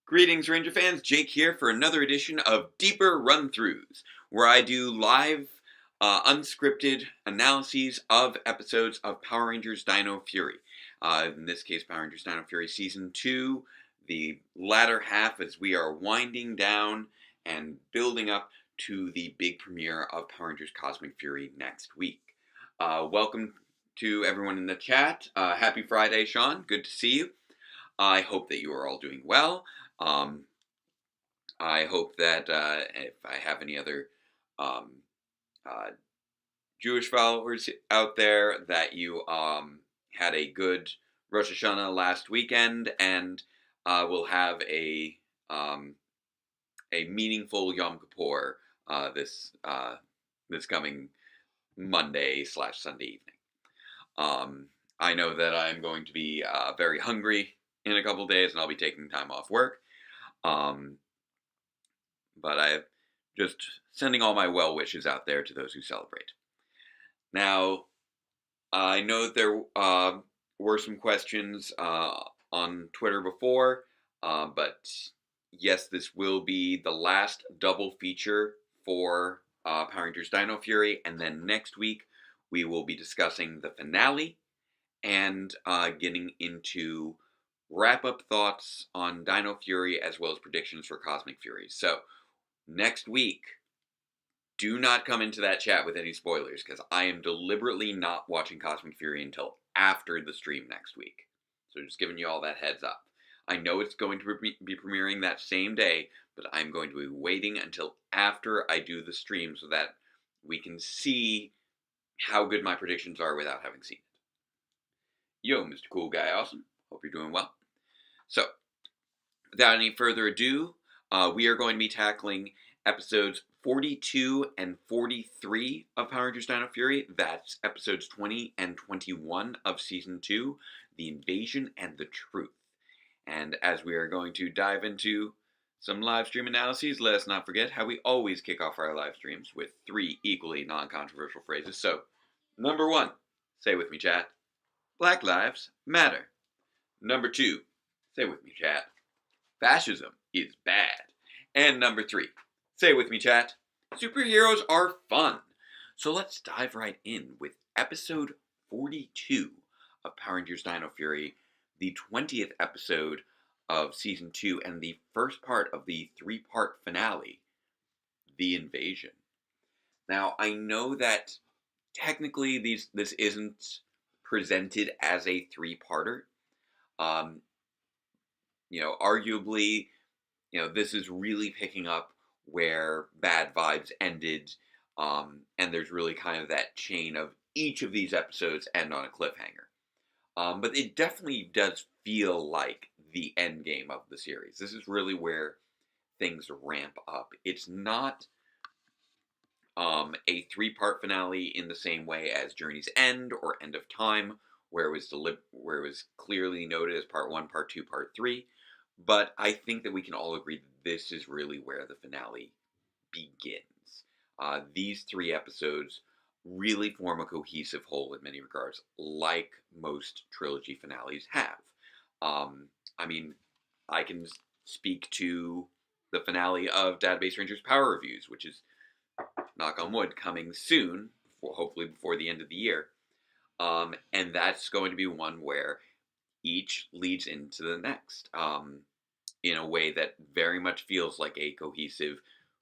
Greetings, Ranger fans. Jake here for another edition of Deeper Run-Throughs, where I do live, unscripted analyses of episodes of Power Rangers Dino Fury. In this case, Power Rangers Dino Fury Season 2, the latter half as we are winding down and building up to the big premiere of Power Rangers Cosmic Fury next week. Welcome to everyone in the chat. Happy Friday, Sean. Good to see you. I hope that you are all doing well. I hope that if I have any other Jewish followers out there, that you had a good Rosh Hashanah last weekend, and will have a meaningful Yom Kippur this coming Monday/Sunday evening. I know that I'm going to be very hungry in a couple days, and I'll be taking time off work. But I'm just sending all my well wishes out there to those who celebrate. Now, I know that there were some questions on Twitter before, but yes, this will be the last double feature for Power Rangers Dino Fury, and then next week we will be discussing the finale and getting into wrap-up thoughts on Dino Fury as well as predictions for Cosmic Fury. So, next week, do not come into that chat with any spoilers, because I am deliberately not watching Cosmic Fury until after the stream next week. So just giving you all that heads up. I know it's going to be premiering that same day, but I'm going to be waiting until after I do the stream so that we can see how good my predictions are without having seen it. Yo, Mr. Cool Guy Awesome. Hope you're doing well. So, without any further ado, we are going to be tackling episodes 42 and 43 of Power Rangers Dino Fury. That's episodes 20 and 21 of Season 2, The Invasion and the Truth. And as we are going to dive into some live stream analyses, let us not forget how we always kick off our live streams with 3 equally non-controversial phrases. So, number 1, say with me, chat, Black Lives Matter. Number 2, say with me, chat, fascism is bad. And number 3, say with me, chat, superheroes are fun. So let's dive right in with episode 42 of Power Rangers Dino Fury, the 20th episode of Season 2 and the first part of the 3-part finale, The Invasion. Now, I know that technically this isn't presented as a 3-parter. Arguably, this is really picking up where Bad Vibes ended, and there's really kind of that chain of each of these episodes end on a cliffhanger. But it definitely does feel like the end game of the series. This is really where things ramp up. It's not a 3-part finale in the same way as Journey's End or End of Time, where it was clearly noted as Part 1, Part 2, Part 3. But I think that we can all agree that this is really where the finale begins. These 3 episodes really form a cohesive whole in many regards, like most trilogy finales have. I can speak to the finale of Database Rangers Power Reviews, which is, knock on wood, coming soon, hopefully before the end of the year. And that's going to be one where each leads into the next, in a way that very much feels like a cohesive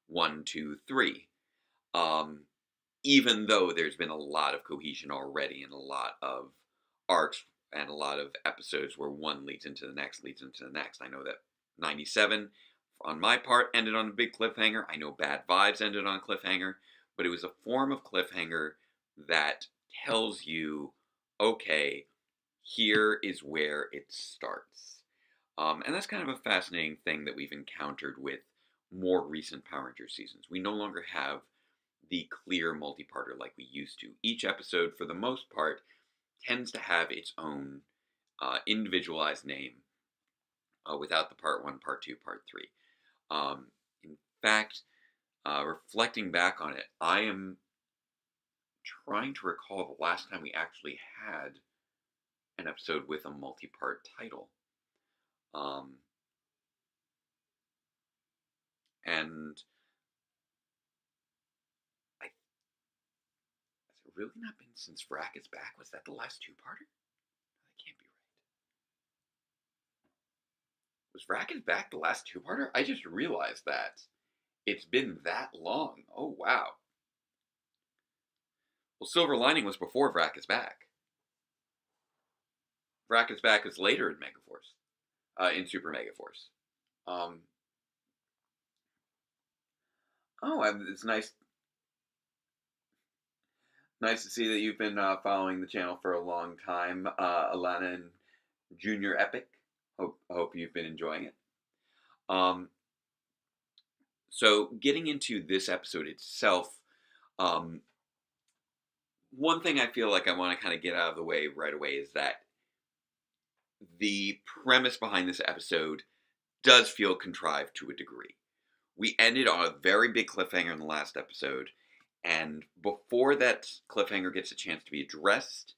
1, 2, 3. Even though there's been a lot of cohesion already and a lot of arcs and a lot of episodes where one leads into the next. I know that 97, on my part, ended on a big cliffhanger. I know Bad Vibes ended on a cliffhanger, but it was a form of cliffhanger that tells you, okay, here is where it starts. And that's kind of a fascinating thing that we've encountered with more recent Power Rangers seasons. We no longer have the clear multi-parter like we used to. Each episode, for the most part, tends to have its own individualized name without the Part 1, Part 2, Part 3. In fact, reflecting back on it, I am trying to recall the last time we actually had an episode with a multi-part title. And I, has it really not been since Vrack is back? Was that the last two-parter? That can't be right. Was Vrack is back the last two-parter? I just realized that. It's been that long. Oh, wow. Well, Silver Lining was before Vrack is back. Vrack is back is later in Megaforce, in Super Megaforce. It's nice to see that you've been following the channel for a long time, Alana and Junior Epic. Hope you've been enjoying it. So getting into this episode itself, one thing I feel like I want to kind of get out of the way right away is that the premise behind this episode does feel contrived to a degree. We ended on a very big cliffhanger in the last episode, and before that cliffhanger gets a chance to be addressed,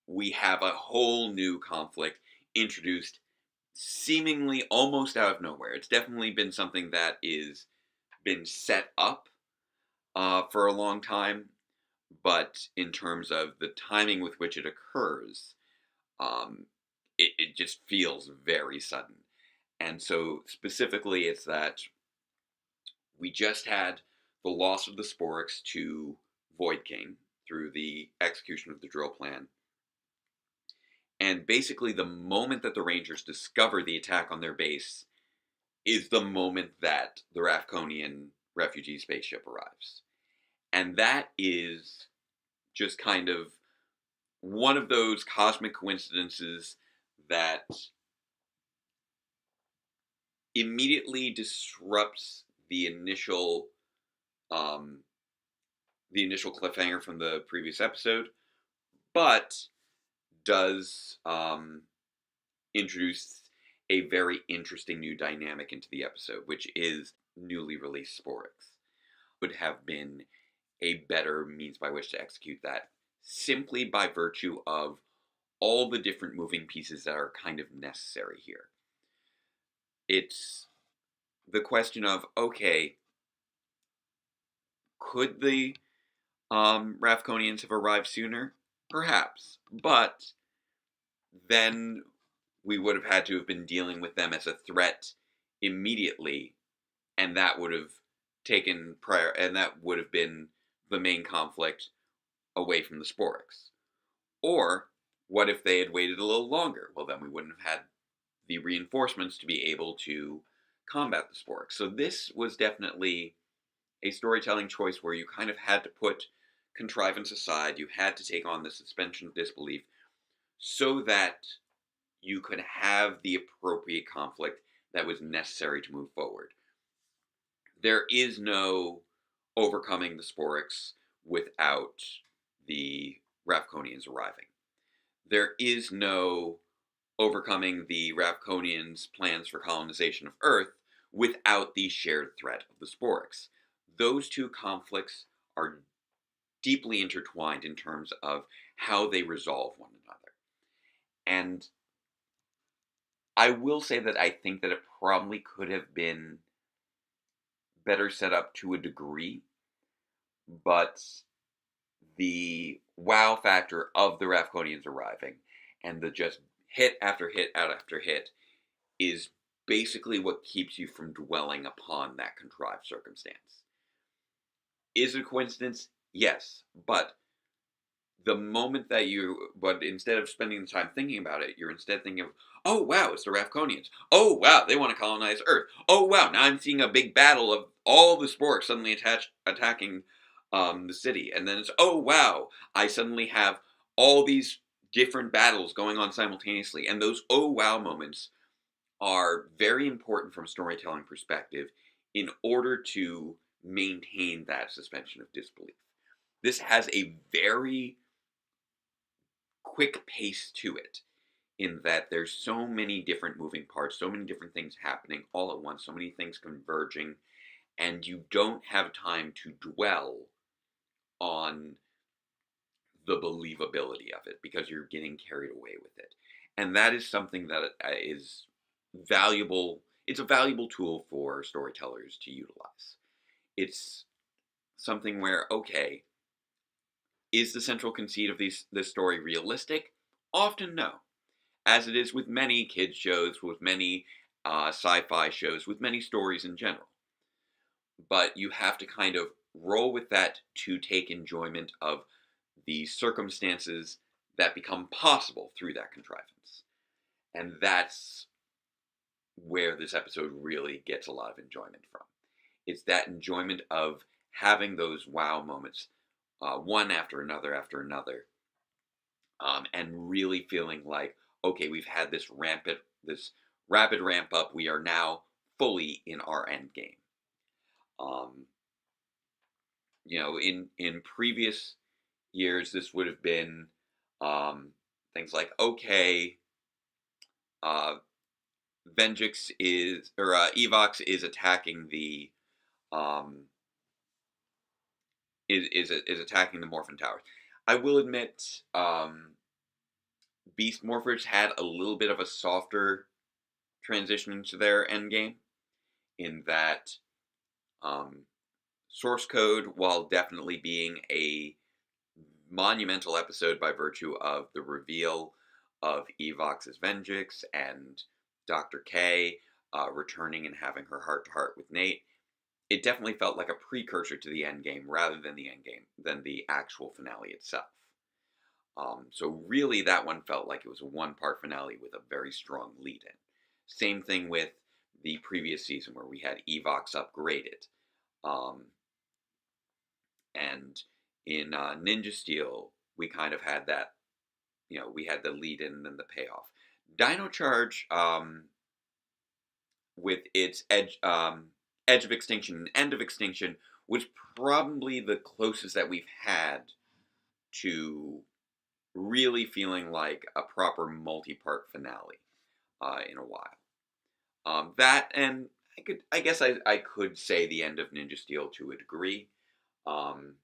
we have a whole new conflict introduced seemingly almost out of nowhere. It's definitely been something that is been set up for a long time, but in terms of the timing with which it occurs, it just feels very sudden. And so specifically it's that we just had the loss of the Sporix to Void King through the execution of the drill plan. And basically the moment that the Rangers discover the attack on their base is the moment that the Ravkonian refugee spaceship arrives. And that is just kind of one of those cosmic coincidences that immediately disrupts the initial cliffhanger from the previous episode, but does introduce a very interesting new dynamic into the episode, which is newly released Sporix. Would have been a better means by which to execute that, simply by virtue of all the different moving pieces that are kind of necessary here. It's the question of, okay, could the Ravkonians have arrived sooner? Perhaps. But then we would have had to have been dealing with them as a threat immediately, and that would have taken prior, and that would have been the main conflict away from the Sporix. Or, what if they had waited a little longer? Well, then we wouldn't have had the reinforcements to be able to combat the Sporix. So this was definitely a storytelling choice where you kind of had to put contrivance aside. You had to take on the suspension of disbelief so that you could have the appropriate conflict that was necessary to move forward. There is no overcoming the Sporix without the Ravkonians arriving. There is no overcoming the Ravkonians' plans for colonization of Earth without the shared threat of the Sporix. Those two conflicts are deeply intertwined in terms of how they resolve one another. And I will say that I think that it probably could have been better set up to a degree, but the wow factor of the Ravkonians arriving and the just hit after hit after hit is basically what keeps you from dwelling upon that contrived circumstance. Is it a coincidence? Yes, but but instead of spending the time thinking about it, you're instead thinking of, oh wow, it's the Ravkonians. Oh wow, they want to colonize Earth. Oh wow, now I'm seeing a big battle of all the Sporix suddenly attacking the city. And then it's, oh wow, I suddenly have all these different battles going on simultaneously. And those oh wow moments are very important from a storytelling perspective in order to maintain that suspension of disbelief. This has a very quick pace to it, in that there's so many different moving parts, so many different things happening all at once, so many things converging, and you don't have time to dwell on the believability of it because you're getting carried away with it. And that is something that is valuable it's a valuable tool for storytellers to utilize. It's something where, okay, is the central conceit of this story realistic? Often no, as it is with many kids shows, with many sci-fi shows, with many stories in general. But you have to kind of roll with that to take enjoyment of the circumstances that become possible through that contrivance. And that's where this episode really gets a lot of enjoyment from. It's that enjoyment of having those wow moments, one after another, and really feeling like, okay, we've had this rapid ramp up. We are now fully in our end game. Um, in previous years, this would have been things like, okay, uh, Venjix is or Evox is attacking the um, is attacking the Morphin Towers. I will admit, Beast Morphers had a little bit of a softer transition into their endgame, in that um, source code, while definitely being a monumental episode by virtue of the reveal of Evox's Venjix and Dr. K returning and having her heart to heart with Nate, it definitely felt like a precursor to the end game rather than the end game, than the actual finale itself. So really, that one felt like it was a one-part finale with a very strong lead-in. Same thing with the previous season where we had Evox upgraded. And in Ninja Steel, we kind of had that, we had the lead-in and then the payoff. Dino Charge, with its Edge of Extinction and End of Extinction, was probably the closest that we've had to really feeling like a proper multi-part finale in a while. That, and I guess I could say the end of Ninja Steel to a degree. Although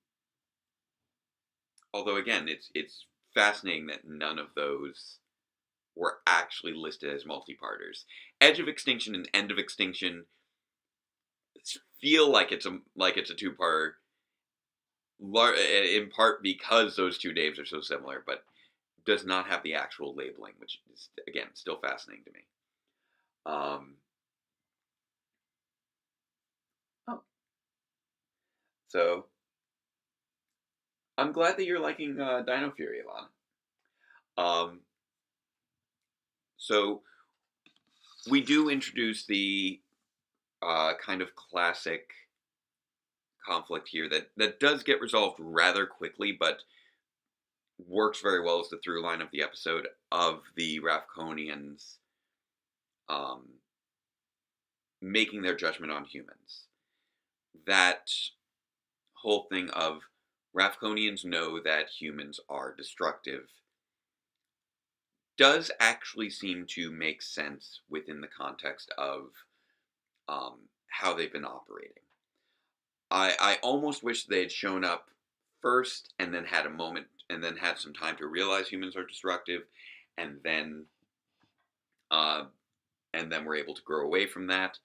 again, it's fascinating that none of those were actually listed as multi-parters. Edge of Extinction and End of Extinction feel like it's a two-parter, in part because those two names are so similar, but does not have the actual labeling, which is, again, still fascinating to me. So I'm glad that you're liking Dino Fury, Alana. So we do introduce the kind of classic conflict here that does get resolved rather quickly, but works very well as the through line of the episode, of the Ravkonians making their judgment on humans. That whole thing of Ravkonians know that humans are destructive does actually seem to make sense within the context of how they've been operating. I almost wish they had shown up first and then had a moment and then had some time to realize humans are destructive, and then we're able to grow away from that.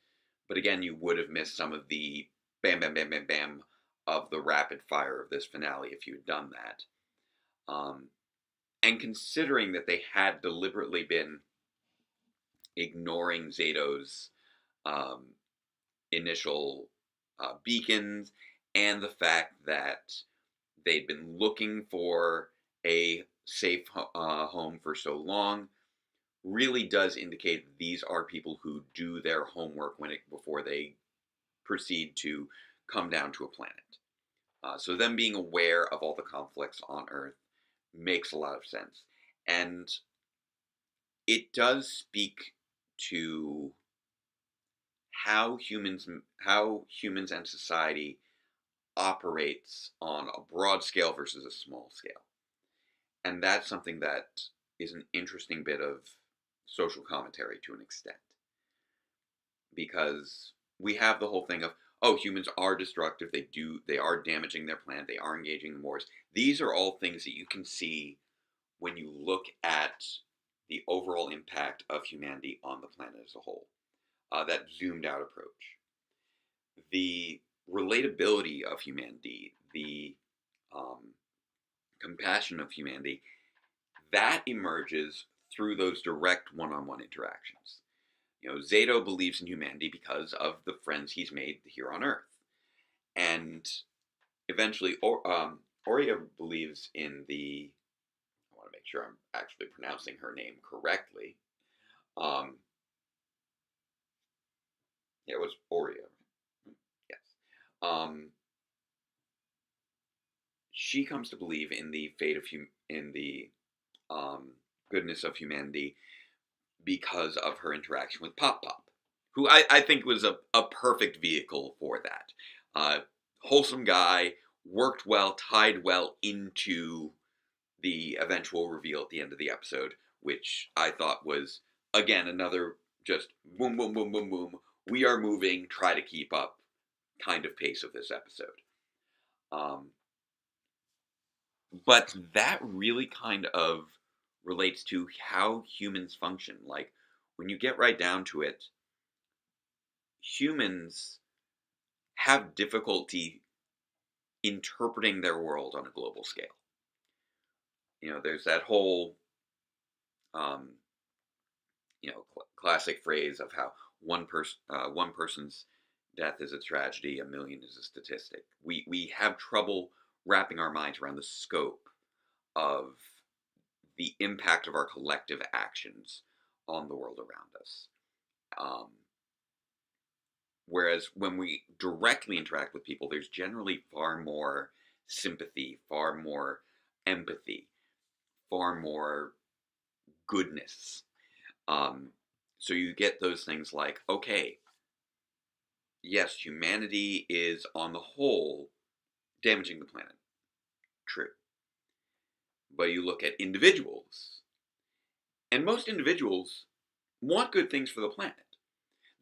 But again, you would have missed some of the bam, bam, bam, bam, bam of the rapid fire of this finale if you had done that. And considering that they had deliberately been ignoring Zato's initial beacons, and the fact that they'd been looking for a safe home for so long, really does indicate that these are people who do their homework before they proceed to come down to a planet. So them being aware of all the conflicts on Earth makes a lot of sense. And it does speak to how humans and society operates on a broad scale versus a small scale. And that's something that is an interesting bit of social commentary to an extent. Because we have the whole thing of, oh, humans are destructive, they are damaging their planet, they are engaging in wars. These are all things that you can see when you look at the overall impact of humanity on the planet as a whole. that zoomed out approach. The relatability of humanity, the um, compassion of humanity, that emerges through those direct one-on-one interactions. Zato believes in humanity because of the friends he's made here on Earth, and eventually, Oria believes in the. I want to make sure I'm actually pronouncing her name correctly. Um, yeah, it was Oria. Yes. Um, she comes to believe in the fate of in the um, goodness of humanity because of her interaction with Pop Pop, who I think was a perfect vehicle for that. Wholesome guy, worked well, tied well into the eventual reveal at the end of the episode, which I thought was, again, another just boom, boom, boom, boom, boom. We are moving, try to keep up kind of pace of this episode. But that really kind of relates to how humans function. Like, when you get right down to it, humans have difficulty interpreting their world on a global scale. There's that whole, um, classic phrase of how one person's death is a tragedy, a million is a statistic. We have trouble wrapping our minds around the scope of the impact of our collective actions on the world around us. Um, Whereas when we directly interact with people, there's generally far more sympathy, far more empathy, far more goodness. So you get those things like, okay, yes, humanity is on the whole damaging the planet. True. But you look at individuals, and most individuals want good things for the planet.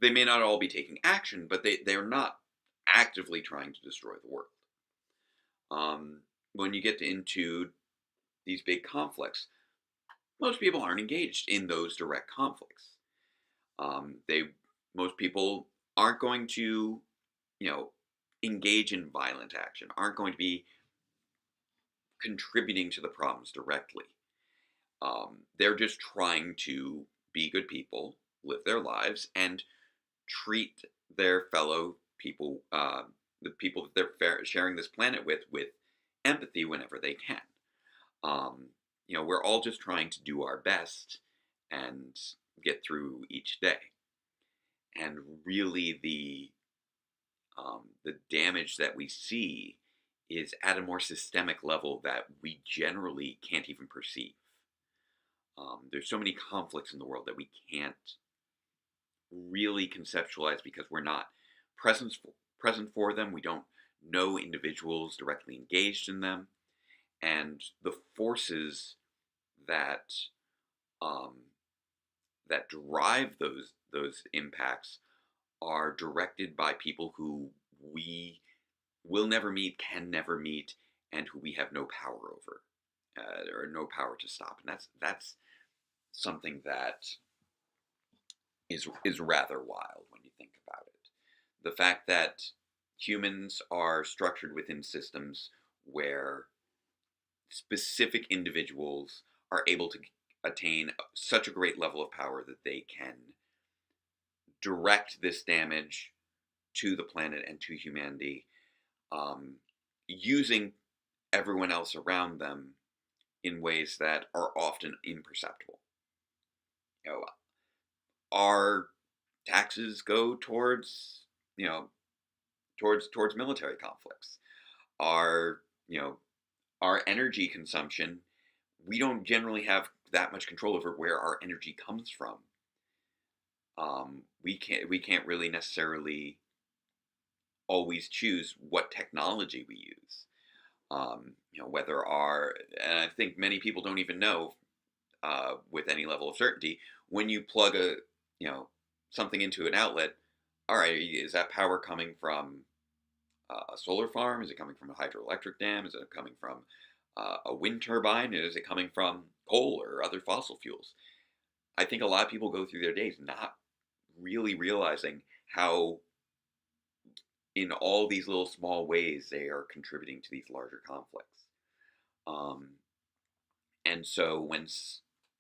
They may not all be taking action, but they're not actively trying to destroy the world. When you get into these big conflicts, most people aren't engaged in those direct conflicts. Most people aren't going to, engage in violent action, aren't going to be contributing to the problems directly. They're just trying to be good people, live their lives, and treat their fellow people, the people that they're sharing this planet with empathy whenever they can. We're all just trying to do our best and get through each day. And really, the damage that we see is at a more systemic level that we generally can't even perceive. There's so many conflicts in the world that we can't really conceptualize because we're not present for them. We don't know individuals directly engaged in them, and the forces that that drive those impacts are directed by people who we will never meet, can never meet, and who we have no power over, or no power to stop. And that's something that is rather wild when you think about it. The fact that humans are structured within systems where specific individuals are able to attain such a great level of power that they can direct this damage to the planet and to humanity, using everyone else around them in ways that are often imperceptible. Our taxes go towards towards military conflicts. Our our energy consumption, we don't generally have that much control over where our energy comes from. We can't really necessarily always choose what technology we use. Whether and I think many people don't even know, with any level of certainty, when you plug something into an outlet. All right, is that power coming from a solar farm? Is it coming from a hydroelectric dam? Is it coming from a wind turbine? Is it coming from coal or other fossil fuels? I think a lot of people go through their days not really realizing how, in all these little small ways, they are contributing to these larger conflicts. Um, and so when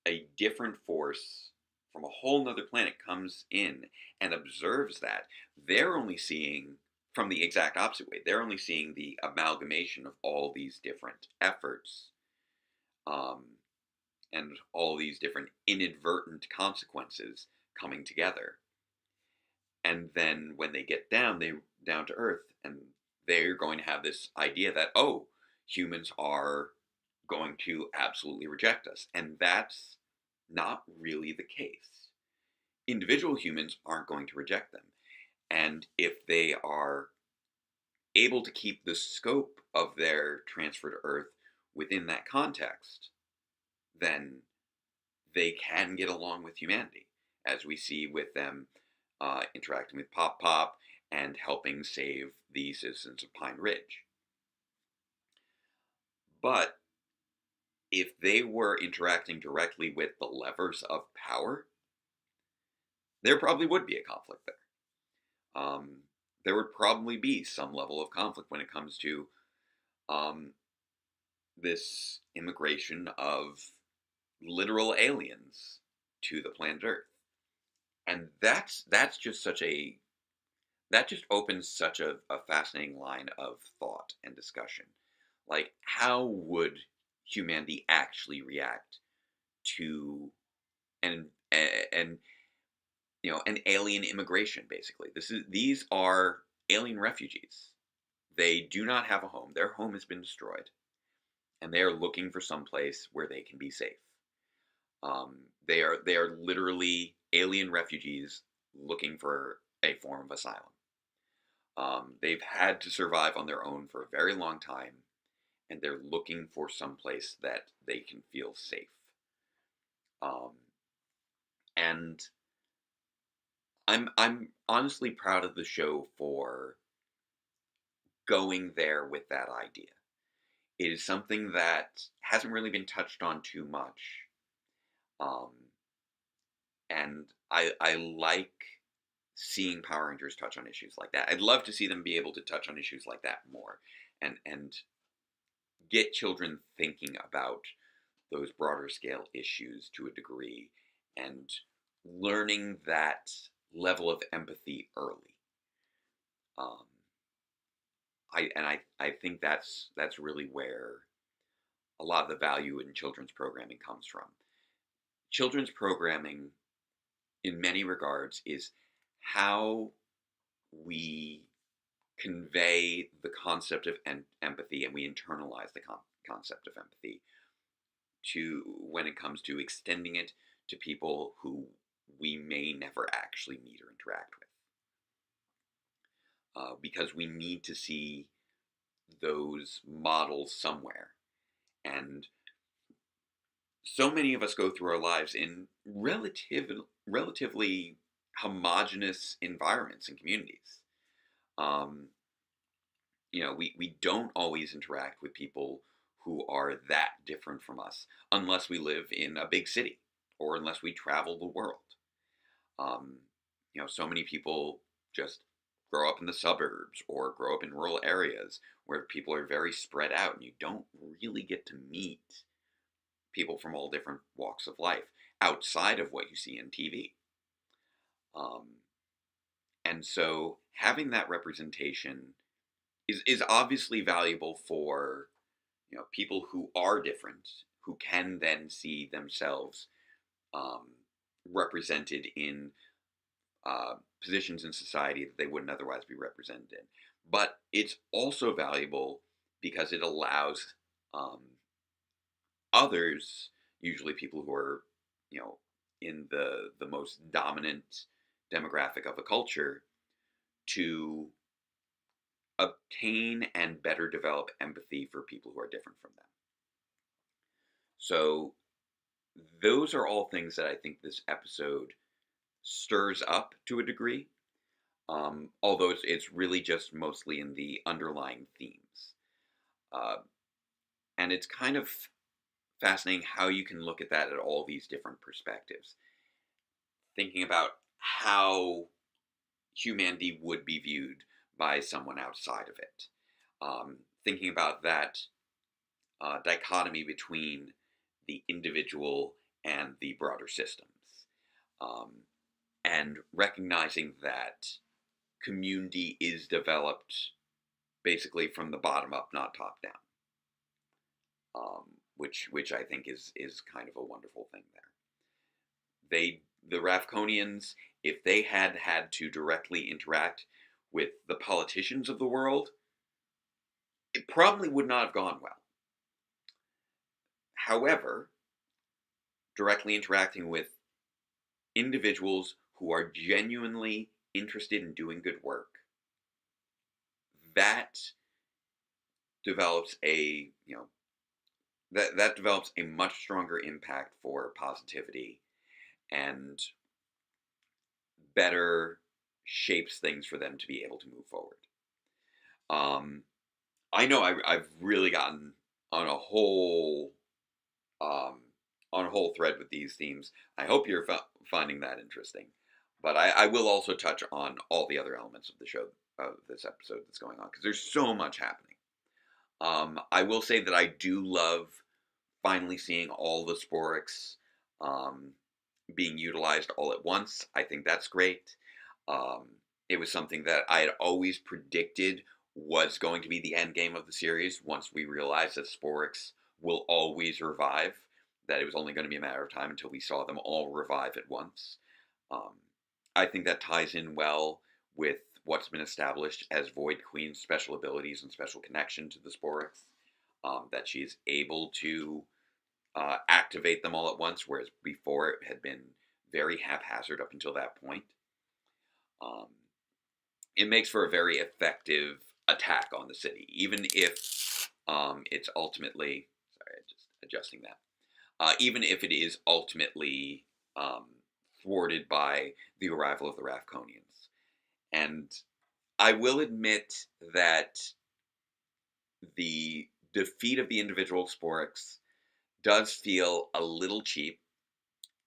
a different force from a whole nother planet comes in and observes that, they're only seeing from the exact opposite way. They're only seeing the amalgamation of all these different efforts, um, and all these different inadvertent consequences coming together. And then when they get down, they down to earth, and they're going to have this idea that, oh, humans are going to absolutely reject us, and that's not really the case. Individual humans aren't going to reject them, and if they are able to keep the scope of their transfer to earth within that context, then they can get along with humanity, as we see with them interacting with Pop Pop and helping save the citizens of Pine Ridge. But if they were interacting directly with the levers of power, there probably would be a conflict there. There would probably be some level of conflict when it comes to um, this immigration of literal aliens to the planet Earth. And that's just such a that just opens such a fascinating line of thought and discussion. Like, how would humanity actually react to an and an alien immigration? Basically, these are alien refugees. They do not have a home. Their home has been destroyed, and they are looking for some place where they can be safe. They are literally alien refugees looking for a form of asylum. They've had to survive on their own for a very long time, and they're looking for some place that they can feel safe. Um, and I'm honestly proud of the show for going there with that idea. It is something that hasn't really been touched on too much, um, and I like seeing Power Rangers touch on issues like that. I'd love to see them be able to touch on issues like that more, and get children thinking about those broader scale issues to a degree, and learning that level of empathy early. Um, I think that's really where a lot of the value in children's programming comes from. Children's programming, in many regards, is how we convey the concept of empathy, and we internalize the concept of empathy to when it comes to extending it to people who we may never actually meet or interact with, because we need to see those models somewhere. And so many of us go through our lives in relatively homogenous environments and communities. Um, we don't always interact with people who are that different from us unless we live in a big city or unless we travel the world. Um, so many people just grow up in the suburbs or grow up in rural areas where people are very spread out, and you don't really get to meet people from all different walks of life outside of what you see in TV. Um, and so having that representation is obviously valuable for people who are different, who can then see themselves um, represented in positions in society that they wouldn't otherwise be represented in. But it's also valuable because it allows um, others, usually people who are, in the most dominant demographic of a culture, to obtain and better develop empathy for people who are different from them. So those are all things that I think this episode stirs up to a degree, although it's really just mostly in the underlying themes. Uh, and it's kind of fascinating how you can look at that at all these different perspectives. Thinking about how humanity would be viewed by someone outside of it. Thinking about that dichotomy between the individual and the broader systems, um, and recognizing that community is developed basically from the bottom up, not top down, which I think is kind of a wonderful thing there. The Ravkonians, if they had to directly interact with the politicians of the world, it probably would not have gone well. However, directly interacting with individuals who are genuinely interested in doing good work, that develops a that develops a much stronger impact for positivity and better shapes things for them to be able to move forward. I know I've really gotten on a whole um, on a whole thread with these themes. I hope you're finding that interesting. But I will also touch on all the other elements of the show, of this episode that's going on, because there's so much happening. I will say that I do love finally seeing all the Sporix being utilized all at once. I think that's great. It was something that I had always predicted was going to be the end game of the series once we realized that Sporix will always revive, that it was only going to be a matter of time until we saw them all revive at once. I think that ties in well with what's been established as Void Queen's special abilities and special connection to the Sporix, that she is able to activate them all at once, whereas before it had been very haphazard up until that point. It makes for a very effective attack on the city, even if it's ultimately, sorry, I'm just adjusting that, even if it is ultimately thwarted by the arrival of the Ravkonians. And I will admit that the defeat of the individual Sporix does feel a little cheap,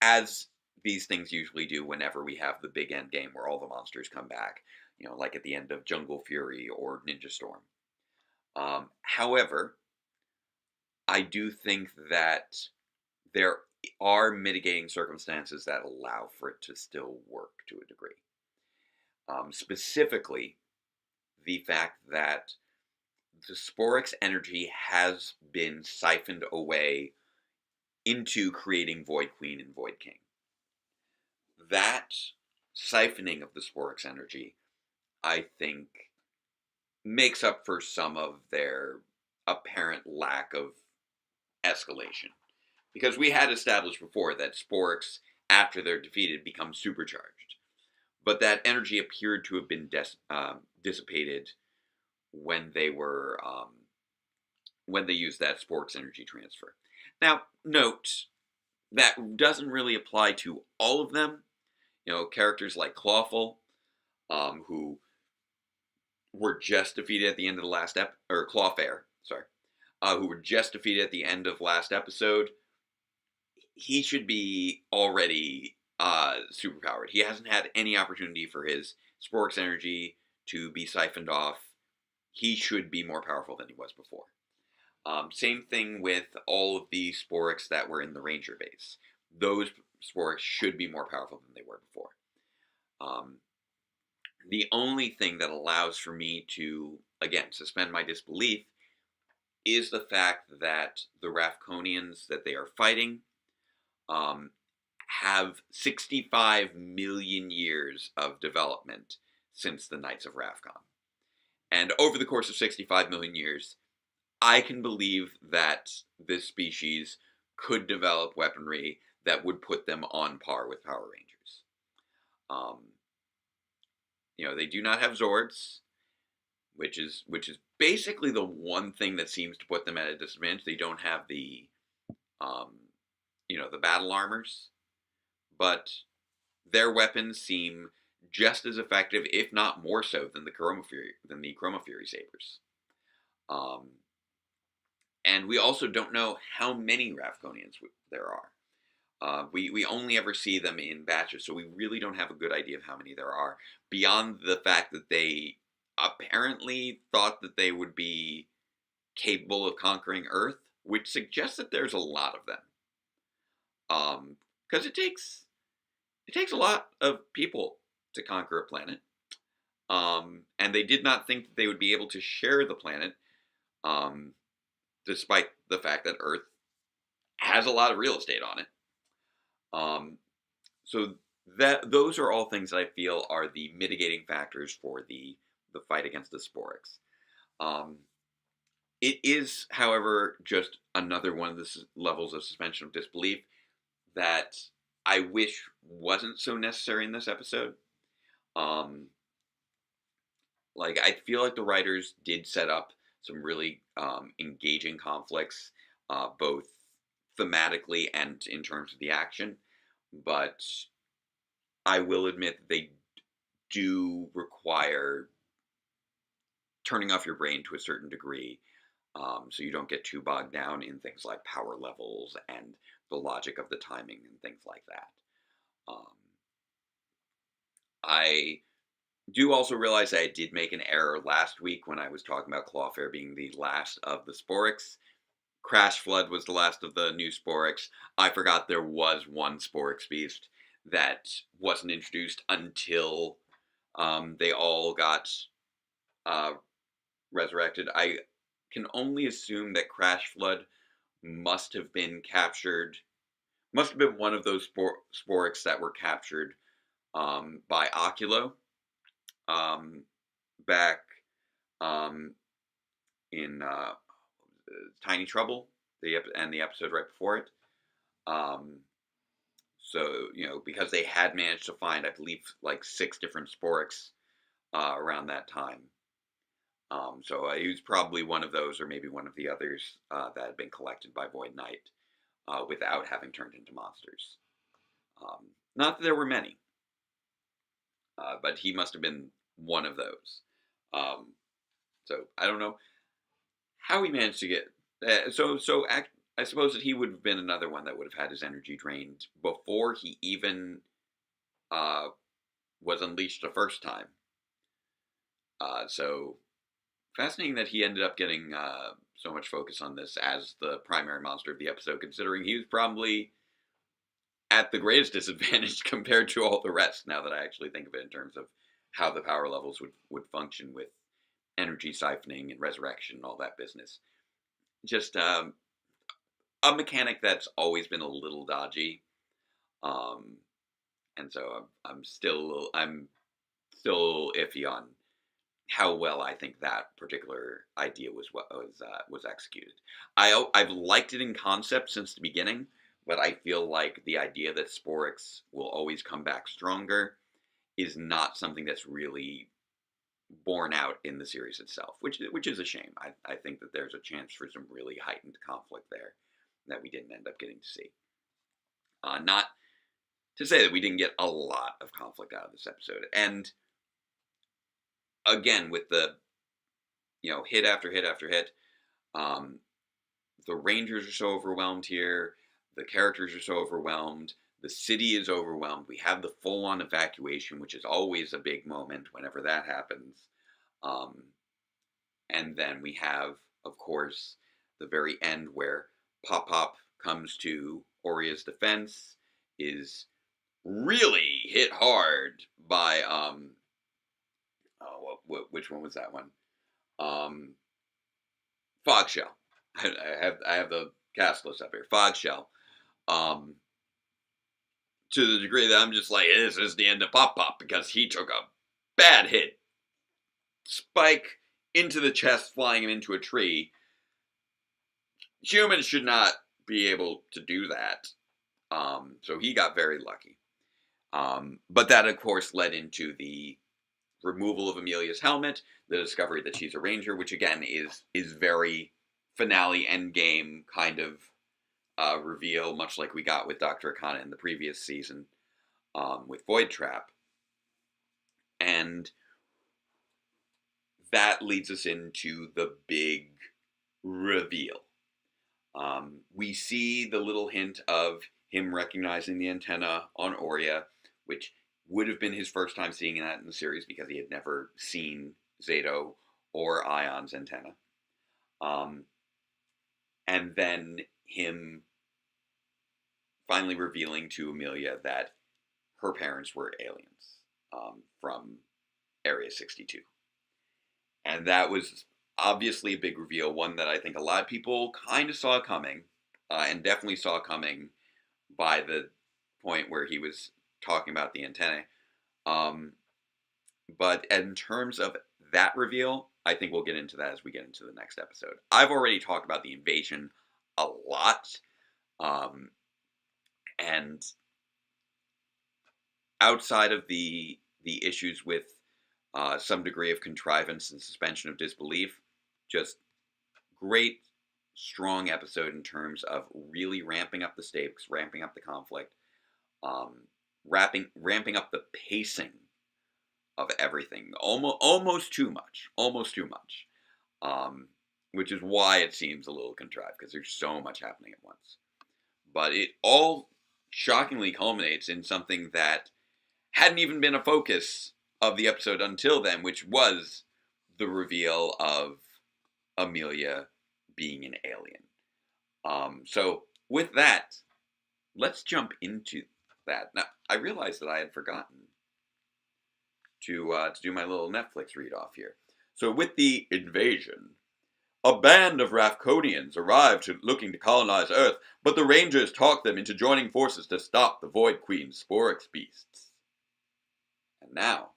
as these things usually do whenever we have the big end game where all the monsters come back, like at the end of Jungle Fury or Ninja Storm. However, I do think that there are mitigating circumstances that allow for it to still work to a degree. Specifically, the fact that the Sporix energy has been siphoned away into creating Void Queen and Void King. That siphoning of the Sporix energy, I think, makes up for some of their apparent lack of escalation. Because we had established before that Sporix, after they're defeated, become supercharged. But that energy appeared to have been dissipated when they were when they used that Sporix energy transfer. Now, note that doesn't really apply to all of them. Characters like Clawful, who were just defeated at the end of the last or Clawfair, sorry, who were just defeated at the end of last episode. He should be already superpowered. He hasn't had any opportunity for his Sporix energy to be siphoned off. He should be more powerful than he was before. Same thing with all of the Sporix that were in the Ranger base. Those Sporix should be more powerful than they were before. The only thing that allows for me to, again, suspend my disbelief is the fact that the Ravkonians that they are fighting have 65 million years of development since the Knights of Ravkon. And over the course of 65 million years, I can believe that this species could develop weaponry that would put them on par with Power Rangers. They do not have Zords, which is basically the one thing that seems to put them at a disadvantage. They don't have the the battle armors, but their weapons seem just as effective, if not more so, than the Chroma Fury sabers. And we also don't know how many Ravkonians there are. We only ever see them in batches, so we really don't have a good idea of how many there are, beyond the fact that they apparently thought that they would be capable of conquering Earth, which suggests that there's a lot of them. Because it takes a lot of people to conquer a planet. And they did not think that they would be able to share the planet, um, despite the fact that Earth has a lot of real estate on it. Um, so that those are all things that I feel are the mitigating factors for the fight against the Sporix. Um, it is, however, just another one of the levels of suspension of disbelief that I wish wasn't so necessary in this episode. Um, like I feel like the writers did set up some really engaging conflicts, both thematically and in terms of the action. But I will admit that they do require turning off your brain to a certain degree, so you don't get too bogged down in things like power levels and the logic of the timing and things like that. Um, I do also realize I did make an error last week when I was talking about Clawfare being the last of the Sporix. Crash Flood was the last of the new Sporix. I forgot there was one Sporix beast that wasn't introduced until they all got uh, resurrected. I can only assume that Crash Flood must have been captured, must have been one of those Sporix that were captured by Oculo back um, in Tiny Trouble, and the episode right before it. Um, so, because they had managed to find, I believe, like 6 different Sporix around that time. So he was probably one of those, or maybe one of the others that had been collected by Void Knight without having turned into monsters. Not that there were many, but he must have been one of those. So I don't know how he managed to get. I suppose that he would have been another one that would have had his energy drained before he even was unleashed the first time. So fascinating that he ended up getting so much focus on this as the primary monster of the episode, considering he was probably at the greatest disadvantage compared to all the rest, now that I actually think of it in terms of how the power levels would function with energy siphoning and resurrection and all that business. Just a mechanic that's always been a little dodgy. And so I'm still iffy on how well I think that particular idea was executed. I've liked it in concept since the beginning, but I feel like the idea that Sporix will always come back stronger is not something that's really borne out in the series itself, which is a shame. I think that there's a chance for some really heightened conflict there that we didn't end up getting to see. Not to say that we didn't get a lot of conflict out of this episode, and again, with the hit after hit after hit, the Rangers are so overwhelmed here. The characters are so overwhelmed. The city is overwhelmed. We have the full-on evacuation, which is always a big moment whenever that happens. And then we have, of course, the very end where Pop Pop comes to Oria's defense, is really hit hard by which one was that one? Fogshell. I have the cast list up here. Fogshell. To the degree that I'm just like, this is the end of Pop Pop, because he took a bad hit. Spike into the chest, flying him into a tree. Humans should not be able to do that. So he got very lucky. But that, of course, led into the removal of Amelia's helmet, the discovery that she's a ranger, which again is very finale endgame kind of reveal, much like we got with Dr. Akana in the previous season with Void Trap. And that leads us into the big reveal. We see the little hint of him recognizing the antenna on Oria, which would have been his first time seeing that in the series because he had never seen Zato or Ion's antenna. And then him finally revealing to Amelia that her parents were aliens from Area 62. And that was obviously a big reveal, one that I think a lot of people kind of saw coming, and definitely saw coming by the point where he was talking about the antennae. But in terms of that reveal, I think we'll get into that as we get into the next episode. I've already talked about the invasion a lot, and outside of the issues with some degree of contrivance and suspension of disbelief, just great, strong episode in terms of really ramping up the stakes, ramping up the conflict, ramping up the pacing of everything. Almost too much. Which is why it seems a little contrived, because there's so much happening at once. But it all shockingly culminates in something that hadn't even been a focus of the episode until then, which was the reveal of Amelia being an alien. So with that, let's jump into that. Now, I realized that I had forgotten to do my little Netflix read off here. So with the invasion, a band of Rafconians arrived looking to colonize Earth, but the Rangers talked them into joining forces to stop the Void Queen's Sporix beasts. And now,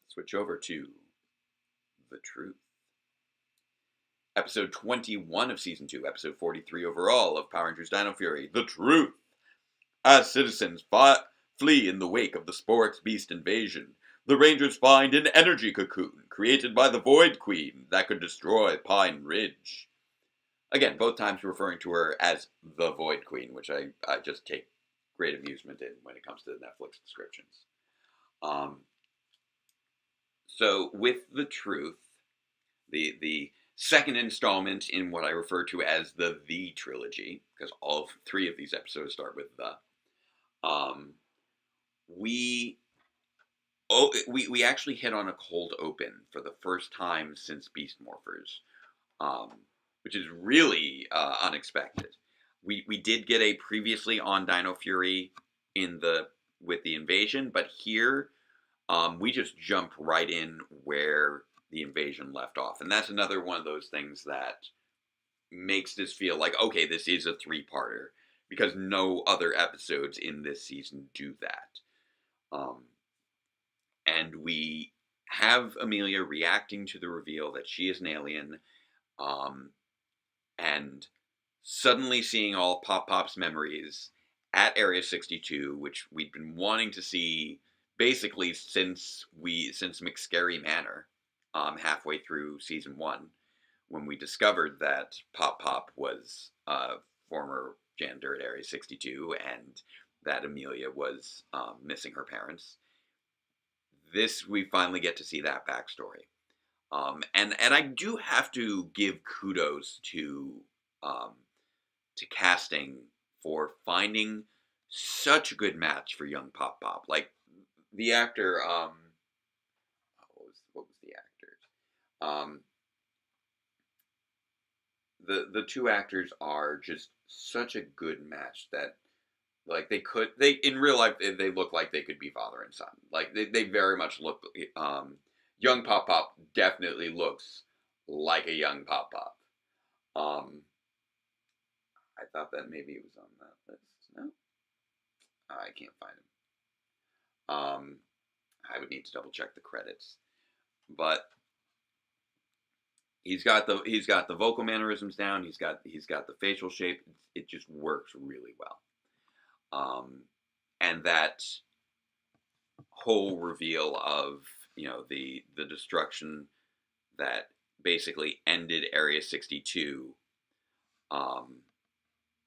switch over to The Truth. Episode 21 of Season 2, Episode 43 overall of Power Rangers Dino Fury, The Truth. As citizens flee in the wake of the Sporix Beast invasion, the Rangers find an energy cocoon created by the Void Queen that could destroy Pine Ridge. Again, both times referring to her as the Void Queen, which I just take great amusement in when it comes to the Netflix descriptions. So with The Truth, the second installment in what I refer to as the trilogy, because all three of these episodes start with the, we actually hit on a cold open for the first time since Beast Morphers, which is really unexpected. We did get a previously on Dino Fury with the invasion, but here we just jump right in where the invasion left off, and that's another one of those things that makes this feel like, okay, this is a three-parter, because no other episodes in this season do that. And we have Amelia reacting to the reveal that she is an alien, and suddenly seeing all Pop's memories at Area 62, which we'd been wanting to see basically since McScary Manor, halfway through Season 1, when we discovered that Pop was a former janitor at Area 62, and that Amelia was missing her parents. This, we finally get to see that backstory. And I do have to give kudos to casting for finding such a good match for young Pop. Like, the actor, what was the actor? The two actors are just such a good match that, like, they in real life, they look like they could be father and son. Like, they very much look, young Pop definitely looks like a young Pop. I thought that maybe it was on that list. No? I can't find him. I would need to double check the credits. But he's got the vocal mannerisms down, he's got the facial shape. It just works really well. And that whole reveal of, the destruction that basically ended Area 62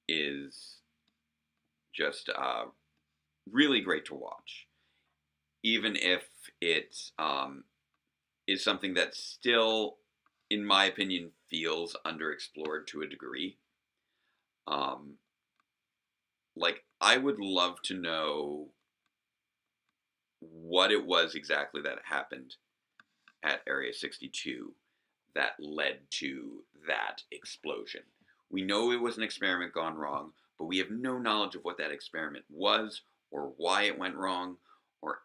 is just really great to watch, even if it is something that still, in my opinion, feels underexplored to a degree. like, I would love to know what it was exactly that happened at Area 62 that led to that explosion. We know it was an experiment gone wrong, but we have no knowledge of what that experiment was, or why it went wrong, or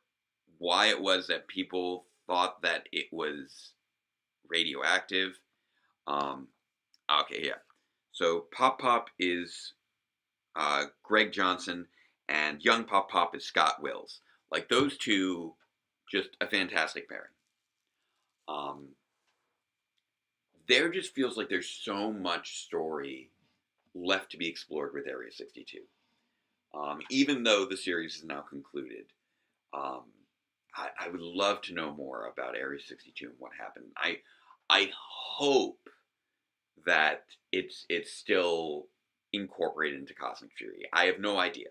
why it was that people thought that it was radioactive. Um, okay, yeah. So Pop Pop is Greg Johnson, and young Pop Pop is Scott Wills. Like those two, just a fantastic pairing. Um, there just feels like there's so much story left to be explored with Area 62. Even though the series is now concluded, um, I would love to know more about Area 62 and what happened. I hope that it's still incorporated into Cosmic Fury. I have no idea.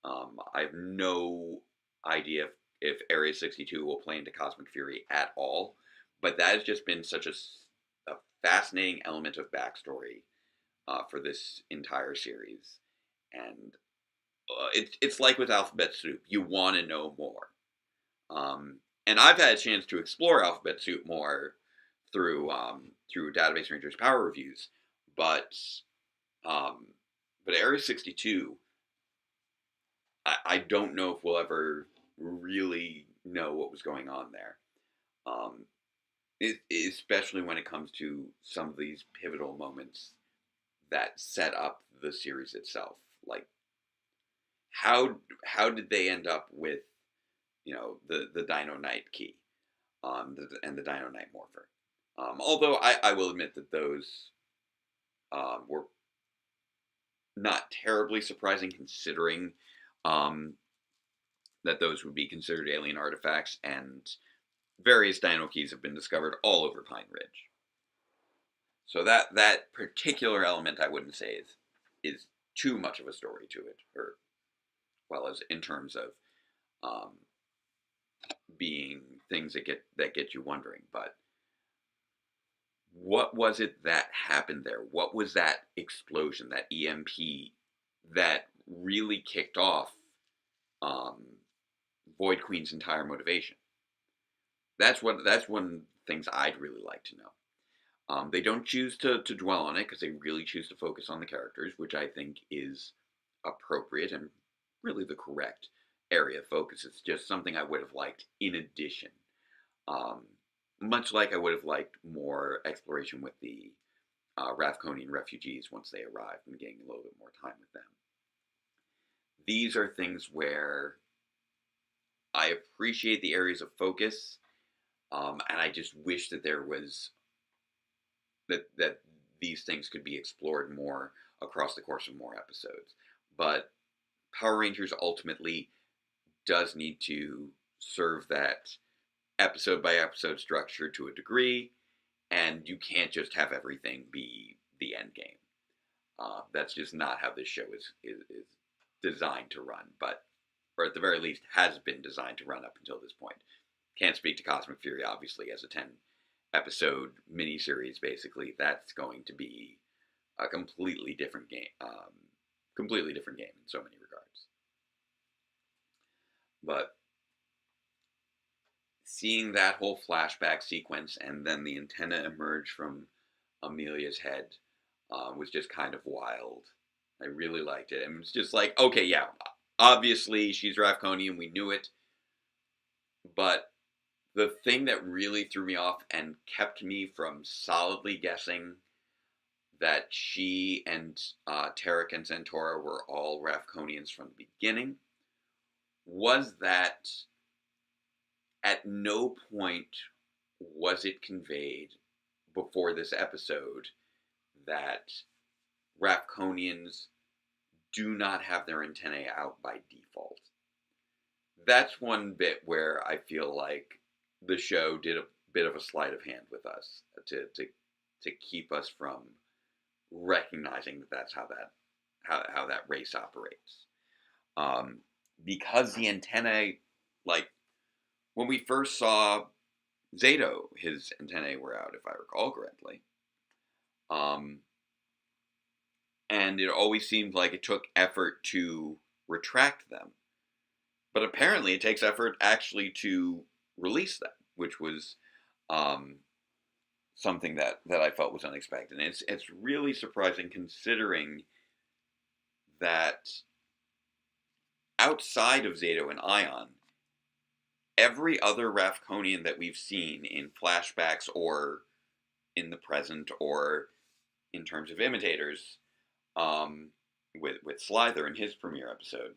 I have no idea if Area 62 will play into Cosmic Fury at all, but that has just been such a fascinating element of backstory for this entire series. And it's like with Alphabet Soup, you want to know more. And I've had a chance to explore Alphabet Soup more through Database Rangers Power Reviews, but um, Area 62, I don't know if we'll ever really know what was going on there. Um, Especially when it comes to some of these pivotal moments that set up the series itself. Like how did they end up with the Dino Knight key, and the Dino Knight morpher? Although I will admit that those were not terribly surprising considering um, that those would be considered alien artifacts, and various dino keys have been discovered all over Pine Ridge. So that particular element I wouldn't say is too much of a story to it, or well as in terms of um, being things that get you wondering. But what was it that happened there? What was that explosion, that EMP, that really kicked off um, Void Queen's entire motivation? That's one of the things I'd really like to know. They don't choose to dwell on it because they really choose to focus on the characters, which I think is appropriate and really the correct area of focus. It's just something I would have liked in addition. Um, Much like I would have liked more exploration with the Ravkonian refugees once they arrived and getting a little bit more time with them. These are things where I appreciate the areas of focus, and I just wish that there was that these things could be explored more across the course of more episodes. But Power Rangers ultimately does need to serve that episode by episode structure to a degree, and you can't just have everything be the end game. That's just not how this show is designed to run, but or at the very least has been designed to run up until this point. Can't speak to Cosmic Fury obviously as a 10-episode miniseries. Basically, that's going to be a completely different game. Completely different game in so many regards. But seeing that whole flashback sequence and then the antenna emerge from Amelia's head was just kind of wild. I really liked it. And it was just like, okay, yeah, obviously she's Ravkonian, we knew it. But the thing that really threw me off and kept me from solidly guessing that she and Tarek and Centaura were all Ravkonians from the beginning was that at no point was it conveyed before this episode that Ravkonians do not have their antennae out by default. That's one bit where I feel like the show did a bit of a sleight of hand with us to keep us from recognizing that that's how that race operates. Because the antennae, like when we first saw Zato, his antennae were out, if I recall correctly. and it always seemed like it took effort to retract them. But apparently, it takes effort actually to release them, which was um, something that I felt was unexpected. And it's really surprising considering that outside of Zato and Ion, every other Ravkonian that we've seen in flashbacks or in the present or in terms of imitators, um, with Slither in his premiere episode,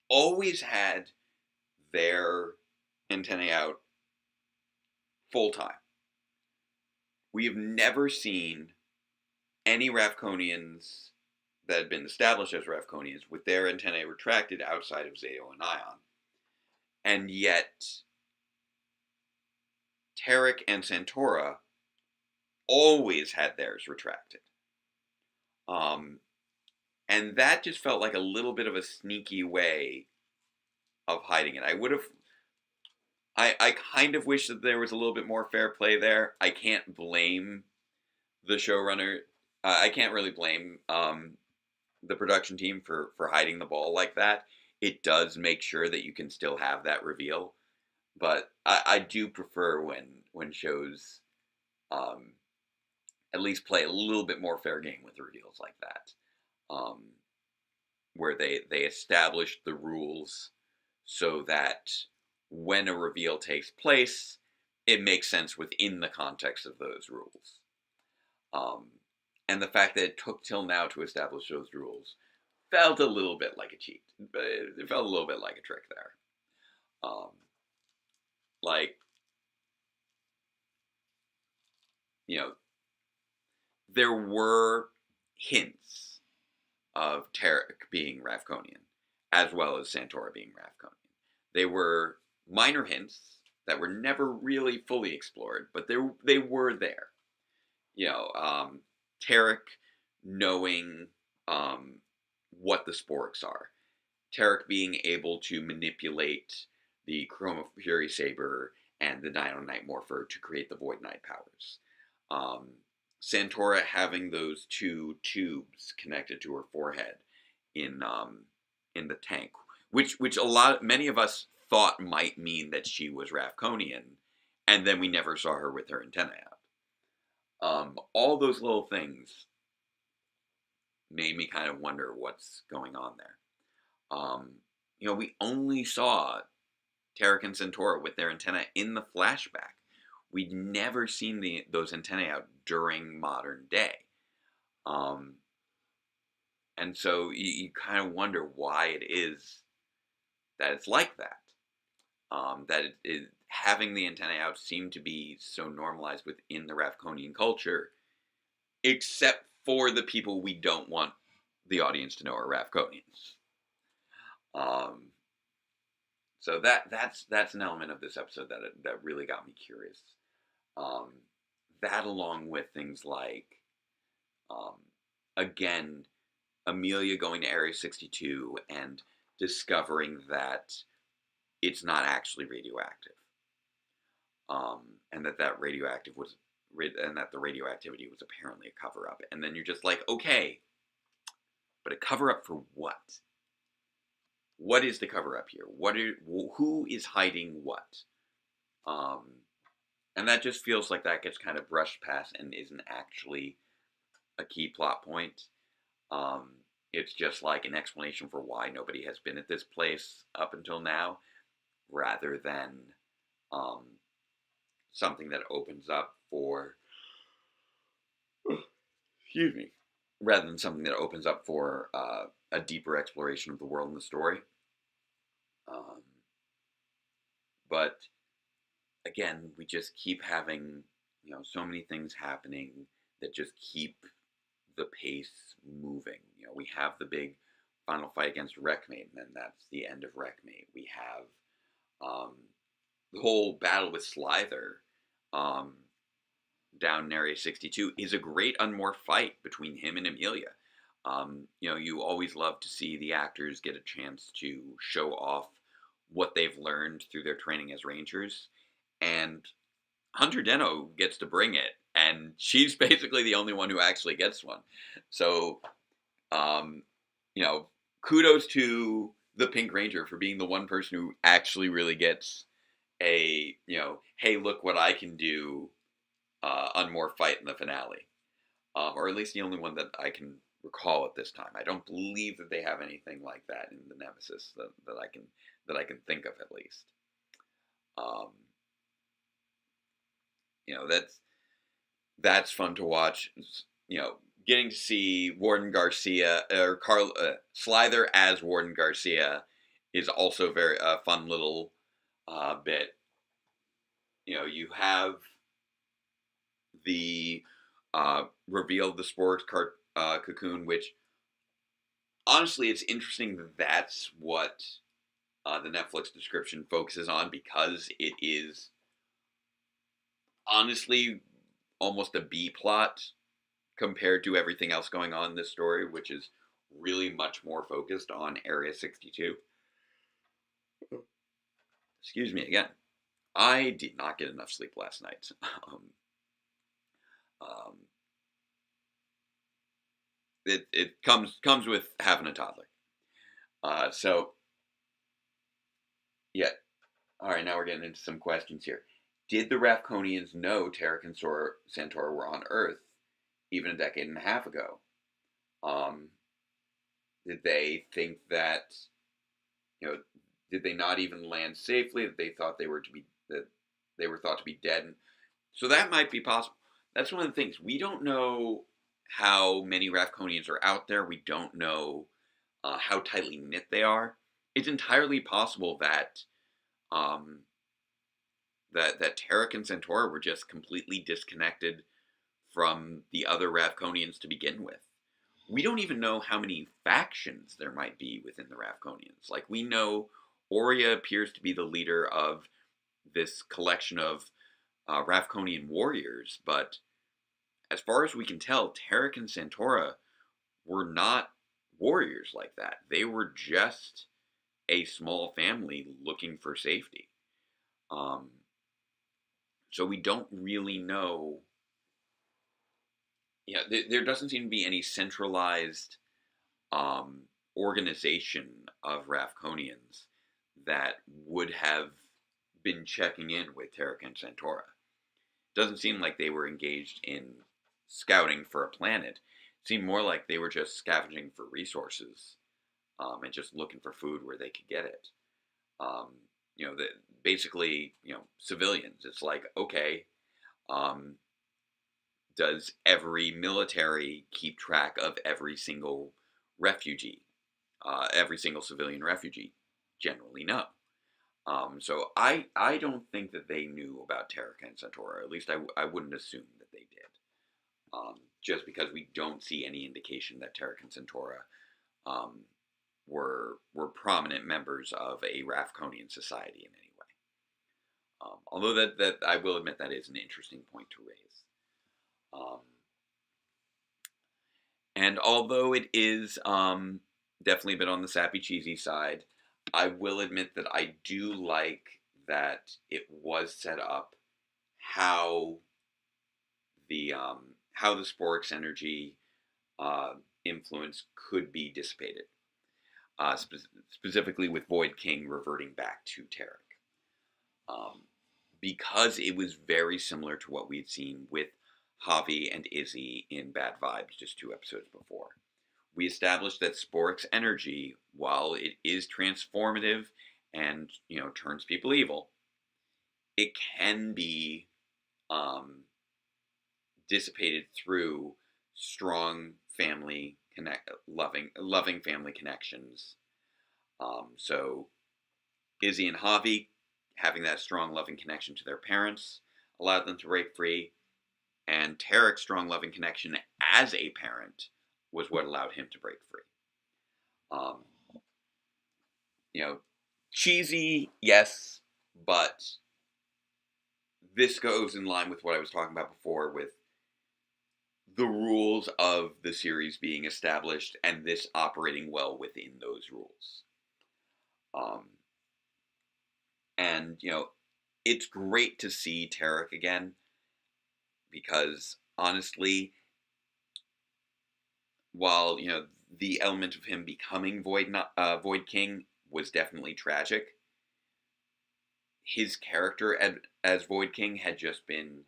always had their antennae out full time. We have never seen any Ravkonians that had been established as Ravkonians with their antennae retracted outside of Zato and Ion. And yet, Tarek and Santora always had theirs retracted. And that just felt like a little bit of a sneaky way of hiding it. I kind of wish that there was a little bit more fair play there. I can't blame the showrunner. I can't really blame the production team for hiding the ball like that. It does make sure that you can still have that reveal. But I do prefer when shows at least play a little bit more fair game with reveals like that. Where they establish the rules so that when a reveal takes place, it makes sense within the context of those rules. And the fact that it took till now to establish those rules felt a little bit like a cheat. But it felt a little bit like a trick there. Like, you know, there were hints of Tarek being Ravkonian, as well as Santora being Ravkonian. They were minor hints that were never really fully explored, but they were there. You know, Tarek knowing what the sporks are. Tarek being able to manipulate the Chroma Fury Saber and the Dino Night Morpher to create the Void Knight powers. Santora having those two tubes connected to her forehead in the tank, which many of us thought might mean that she was Ravkonian, and then we never saw her with her antennae out. All those little things made me kind of wonder what's going on there. You know, we only saw Tarek and Santora with their antennae in the flashback. We'd never seen those antennae out during modern day. And so you kind of wonder why it is that it's like that. That having the antennae out seemed to be so normalized within the Ravkonian culture, except for the people we don't want the audience to know are Ravkonians. So that's an element of this episode that really got me curious. That along with things like, again, Amelia going to Area 62 and discovering that it's not actually radioactive, and that the radioactivity was apparently a cover-up. And then you're just like, okay, but a cover-up for what? What is the cover-up here? Who is hiding what? And that just feels like that gets kind of brushed past and isn't actually a key plot point. It's just like an explanation for why nobody has been at this place up until now, rather than something that opens up for, excuse me, rather than something that opens up for a deeper exploration of the world and the story. But again, we just keep having, so many things happening that just keep the pace moving. We have the big final fight against Wreckmate, and then that's the end of Wreckmate. We have the whole battle with Slither down in Area 62 is a great unmorphed fight between him and Amelia. You always love to see the actors get a chance to show off what they've learned through their training as Rangers, and Hunter Deno gets to bring it and she's basically the only one who actually gets one. So, um, you know, kudos to the Pink Ranger for being the one person who actually really gets a, hey, look what I can do, Unmore fight in the finale. Or at least the only one that I can recall at this time. I don't believe that they have anything like that in the Nemesis that I can think of at least. Um, that's fun to watch. Getting to see Warden Garcia or Slither as Warden Garcia is also very fun little bit. You have the reveal of the Sporks cocoon, which honestly, it's interesting that that's what the Netflix description focuses on, because it is honestly almost a B plot compared to everything else going on in this story, which is really much more focused on Area 62. Excuse me again. I did not get enough sleep last night. Um, it comes with having a toddler. So yeah. All right, now we're getting into some questions here. Did the Rafconians know Tarek and Santora were on Earth even a decade and a half ago? Did they think that, did they not even land safely? That they thought that they were thought to be dead? And so that might be possible. That's one of the things. We don't know how many Rafconians are out there. We don't know how tightly knit they are. It's entirely possible that um, that Tarek and Santora were just completely disconnected from the other Ravconians to begin with. We don't even know how many factions there might be within the Ravconians. Like, we know Aurea appears to be the leader of this collection of Ravconian warriors, but as far as we can tell, Tarek and Santora were not warriors like that. They were just a small family looking for safety. So we don't really know. There doesn't seem to be any centralized organization of Ravconians that would have been checking in with Tarek and Santora. It doesn't seem like they were engaged in scouting for a planet. It seemed more like they were just scavenging for resources and just looking for food where they could get it. Basically, civilians. It's like, okay, does every military keep track of every single refugee, every single civilian refugee? Generally, no. So I don't think that they knew about Tarek and Santora. At least I wouldn't assume that they did. Just because we don't see any indication that Tarek and Santora were prominent members of a Rafconian society in any way. Although that I will admit that is an interesting point to raise. And although it is definitely a bit on the sappy, cheesy side, I will admit that I do like that it was set up how the Sporix energy influence could be dissipated, specifically with Void King reverting back to Tarek, because it was very similar to what we'd seen with Javi and Izzy in Bad Vibes just 2 episodes before. We established that Sporix energy, while it is transformative and, turns people evil, it can be dissipated through strong loving family connections. So Izzy and Javi having that strong loving connection to their parents allowed them to break free, and Tarek's strong loving connection as a parent was what allowed him to break free. Cheesy, yes, but this goes in line with what I was talking about before, with the rules of the series being established and this operating well within those rules. And it's great to see Tarek again. because honestly, while the element of him becoming Void King was definitely tragic, his character as Void King had just been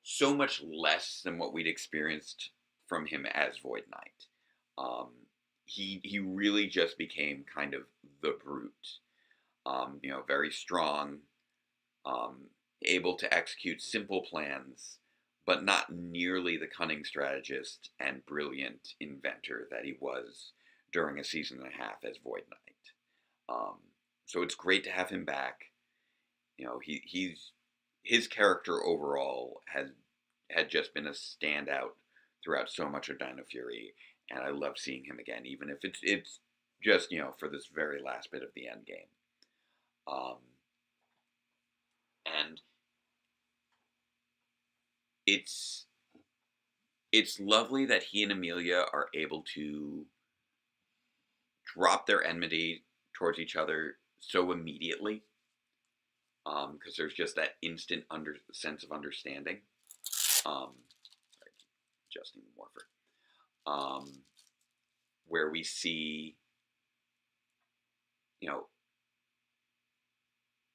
so much less than what we'd experienced from him as Void Knight. Um, he really just became kind of the brute. Very strong, um, able to execute simple plans, but not nearly the cunning strategist and brilliant inventor that he was during a season and a half as Void Knight. Um, so it's great to have him back. His character overall had just been a standout throughout so much of Dino Fury, and I love seeing him again, even if it's just for this very last bit of the end game. And it's lovely that he and Amelia are able to drop their enmity towards each other so immediately, because there's just that instant sense of understanding. Sorry, adjusting the morpher. Where we see,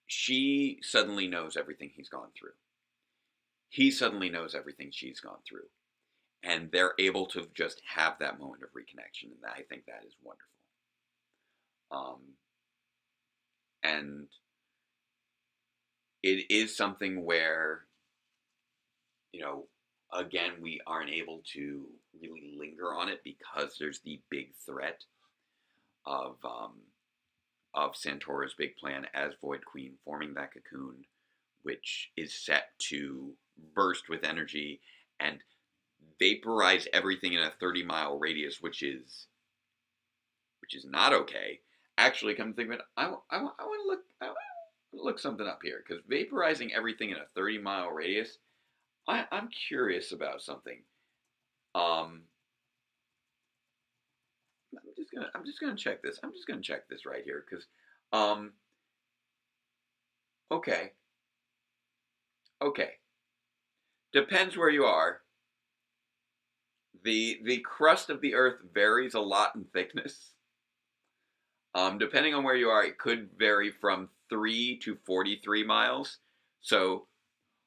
she suddenly knows everything he's gone through. He suddenly knows everything she's gone through. And they're able to just have that moment of reconnection, and I think that is wonderful. And it is something where, again, we aren't able to really linger on it because there's the big threat of Santora's big plan as Void Queen, forming that cocoon, which is set to burst with energy and vaporize everything in a 30-mile radius, which is not okay. Actually, come to think of it, I want to look something up here, because vaporizing everything in a 30-mile radius, I'm curious about something. I'm just gonna check this. I'm just gonna check this right here, because okay. Depends where you are. The crust of the Earth varies a lot in thickness. Depending on where you are, it could vary from 3 to 43 miles. So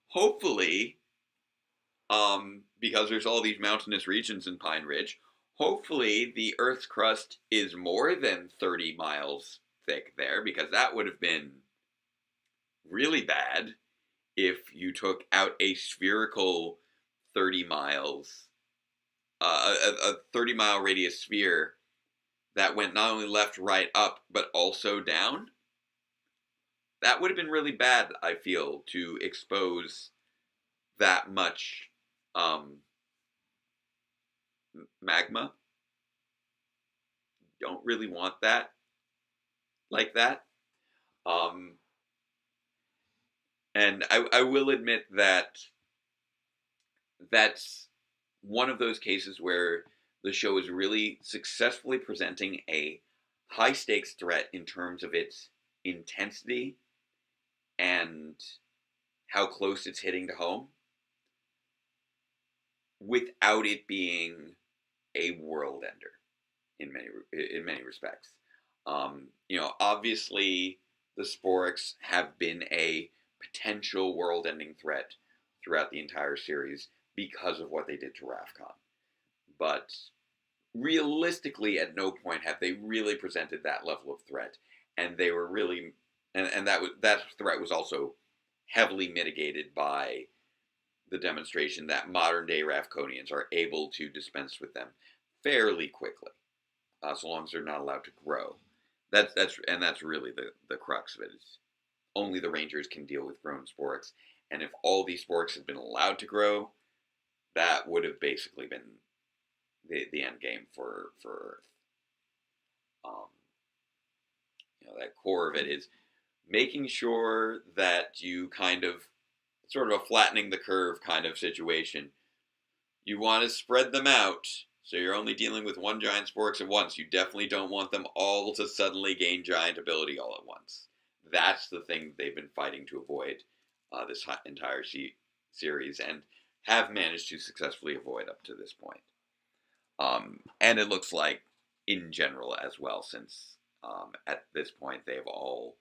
hopefully, because there's all these mountainous regions in Pine Ridge, hopefully the Earth's crust is more than 30 miles thick there, because that would have been really bad if you took out a spherical 30 miles, a 30-mile radius sphere that went not only left, right, up, but also down. That would have been really bad, I feel, to expose that much magma. Don't really want that like that. And I will admit that that's one of those cases where the show is really successfully presenting a high stakes threat in terms of its intensity and how close it's hitting to home, without it being a world ender in many respects. Obviously the Sporix have been a potential world-ending threat throughout the entire series because of what they did to Rafcon. But realistically, at no point have they really presented that level of threat, and they were really, and that threat was also heavily mitigated by the demonstration that modern-day Ravconians are able to dispense with them fairly quickly, so long as they're not allowed to grow. That's really the crux of it. Is only the Rangers can deal with grown Sporix, and if all these Sporix had been allowed to grow, that would have basically been the end game for Earth. That core of it is making sure that you kind of, sort of a flattening the curve kind of situation. You want to spread them out, so you're only dealing with one giant Sporix at once. You definitely don't want them all to suddenly gain giant ability all at once. That's the thing they've been fighting to avoid this entire series. And have managed to successfully avoid up to this point. And it looks like, in general as well, since at this point they've all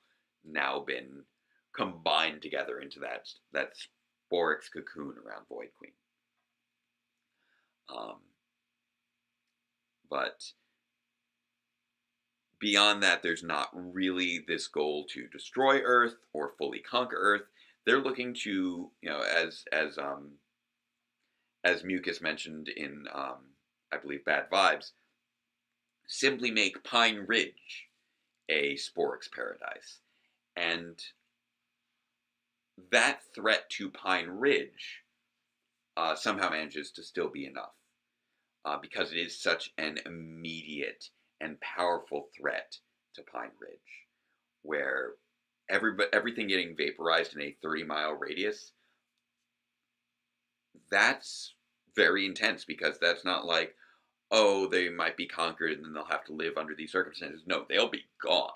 now been combined together into that Sporix cocoon around Void Queen. But beyond that, there's not really this goal to destroy Earth or fully conquer Earth. They're looking to, as Mucus mentioned in, I believe, Bad Vibes, simply make Pine Ridge a Sporix paradise. And that threat to Pine Ridge somehow manages to still be enough. Because it is such an immediate and powerful threat to Pine Ridge, where everything getting vaporized in a 30-mile radius, that's very intense, because that's not like, oh, they might be conquered and then they'll have to live under these circumstances. No, they'll be gone.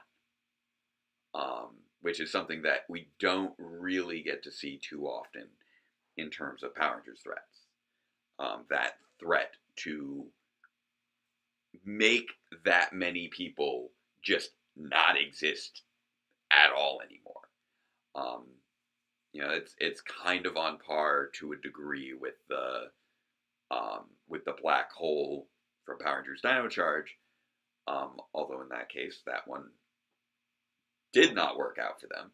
Which is something that we don't really get to see too often in terms of Power Rangers threats. That threat to make that many people just not exist at all anymore. It's kind of on par to a degree with the black hole from Power Rangers Dino Charge. Although in that case, that one did not work out for them.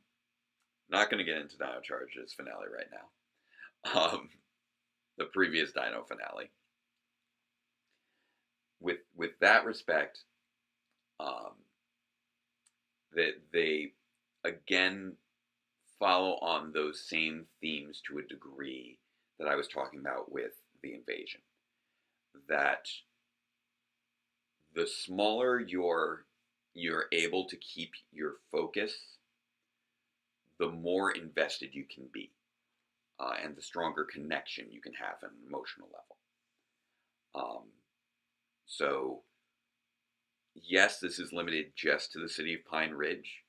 Not going to get into Dino Charge's finale right now. The previous Dino finale. With that respect, that they again follow on those same themes to a degree that I was talking about with the invasion. That the smaller you're able to keep your focus, the more invested you can be, and the stronger connection you can have on an emotional level. So, yes, this is limited just to the city of Pine Ridge,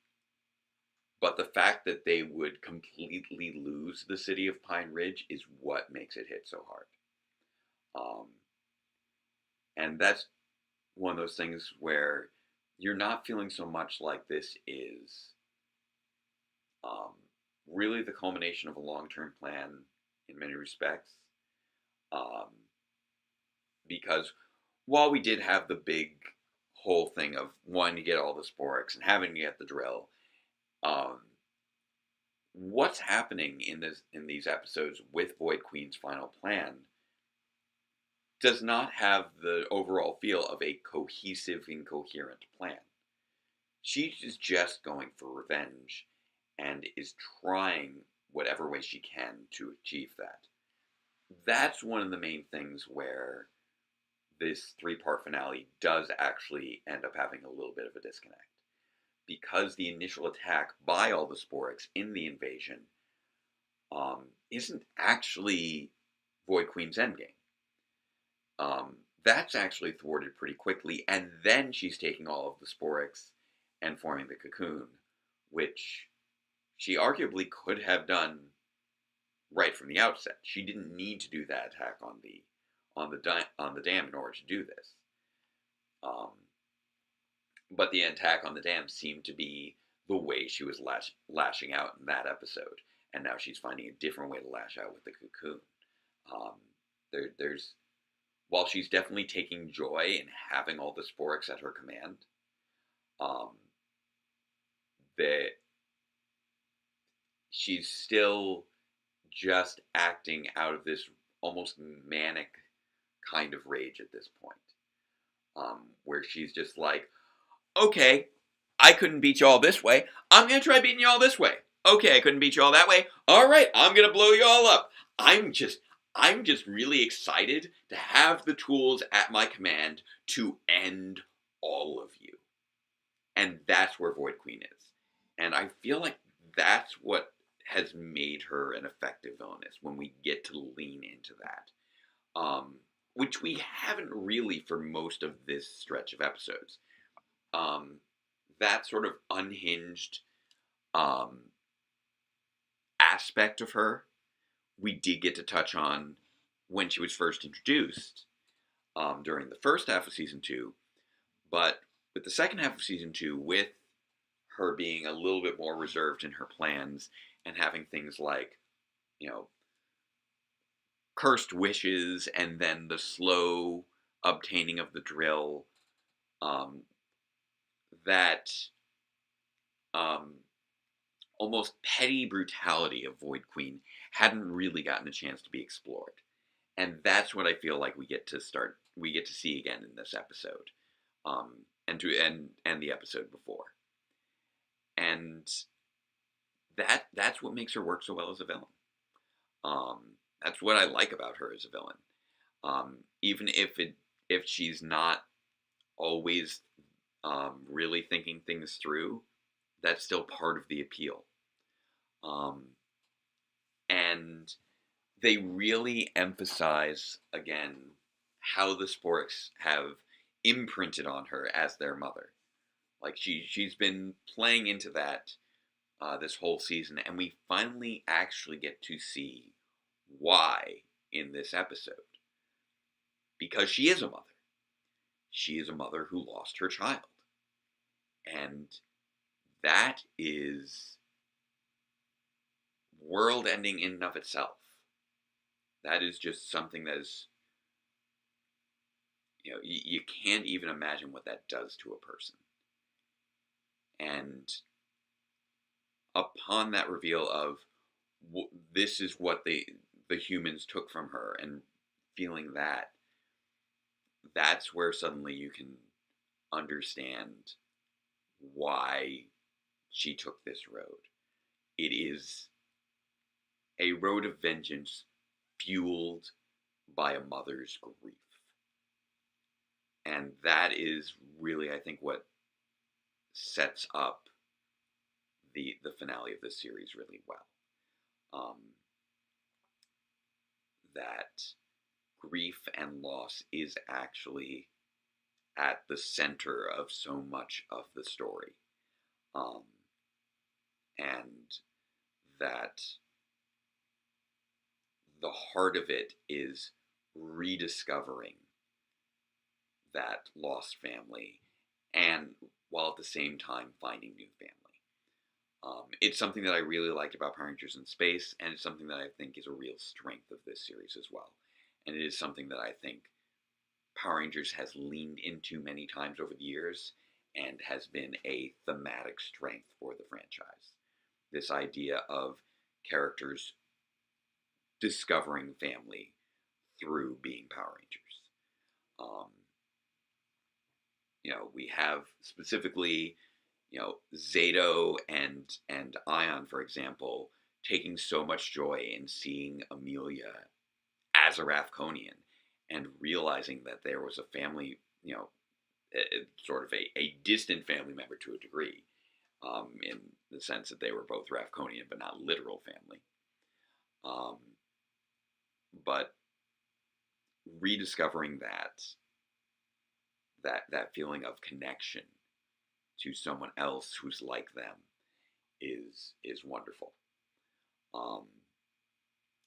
but the fact that they would completely lose the city of Pine Ridge is what makes it hit so hard. And that's one of those things where you're not feeling so much like this is really the culmination of a long-term plan in many respects. Because while we did have the big whole thing of wanting to get all the Sporix and having to get the drill, what's happening in these episodes with Void Queen's final plan does not have the overall feel of a cohesive and coherent plan. She is just going for revenge and is trying whatever way she can to achieve that. That's one of the main things where this 3-part finale does actually end up having a little bit of a disconnect. Because the initial attack by all the Sporix in the invasion isn't actually Void Queen's endgame. That's actually thwarted pretty quickly, and then she's taking all of the Sporix and forming the cocoon, which she arguably could have done right from the outset. She didn't need to do that attack on the dam in order to do this. But the attack on the dam seemed to be the way she was lashing out in that episode, and now she's finding a different way to lash out with the cocoon. There's while she's definitely taking joy in having all the Sporix at her command, that she's still just acting out of this almost manic kind of rage at this point, where she's just like, okay, I couldn't beat you all this way. I'm going to try beating you all this way. Okay, I couldn't beat you all that way. All right, I'm going to blow you all up. I'm just really excited to have the tools at my command to end all of you. And that's where Void Queen is. And I feel like that's what has made her an effective villainess, when we get to lean into that. Which we haven't really for most of this stretch of episodes. That sort of unhinged aspect of her, we did get to touch on when she was first introduced during the first half of season 2, but with the second half of season 2, with her being a little bit more reserved in her plans and having things like, you know, cursed wishes and then the slow obtaining of the drill, um, that um, almost petty brutality of Void Queen hadn't really gotten a chance to be explored. And that's what I feel like we get to see again in this episode, and the episode before. And that's what makes her work so well as a villain. That's what I like about her as a villain. Even if she's not always really thinking things through, that's still part of the appeal. And they really emphasize again how the sporks have imprinted on her as their mother. Like she's been playing into that this whole season, and we finally actually get to see why in this episode. Because she is a mother. She is a mother who lost her child. And that is world-ending in and of itself. That is just something that is, you can't even imagine what that does to a person. And upon that reveal of this is what the humans took from her, and feeling that's where suddenly you can understand why she took this road. It is a road of vengeance fueled by a mother's grief. And that is really, I think, what sets up the finale of this series really well. That grief and loss is actually at the center of so much of the story. And that the heart of it is rediscovering that lost family, and while at the same time finding new family. It's something that I really liked about Power Rangers in Space, and it's something that I think is a real strength of this series as well. And it is something that I think Power Rangers has leaned into many times over the years, and has been a thematic strength for the franchise. This idea of characters discovering family through being Power Rangers. We have specifically, Zato and Ion, for example, taking so much joy in seeing Amelia as a Ravkonian, and realizing that there was a family, sort of a distant family member to a degree, in the sense that they were both Ravkonian, but not literal family. But rediscovering that feeling of connection to someone else who's like them is wonderful.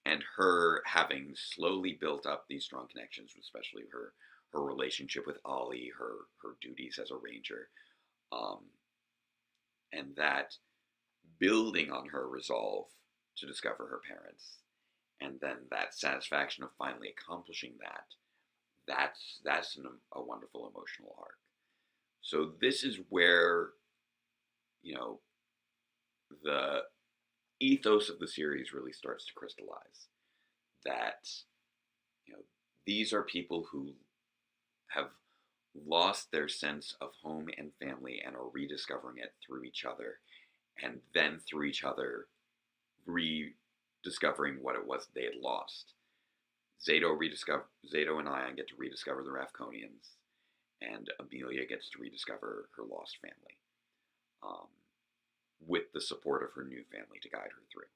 And her having slowly built up these strong connections, especially her relationship with Ollie, her duties as a ranger, and that building on her resolve to discover her parents, and then that satisfaction of finally accomplishing that's a wonderful emotional arc. So this is where, the ethos of the series really starts to crystallize. That, these are people who have lost their sense of home and family and are rediscovering it through each other, and then through each other rediscovering what it was they had lost. Zato and Ion get to rediscover the Ravkonians, and Amelia gets to rediscover her lost family, with the support of her new family to guide her through.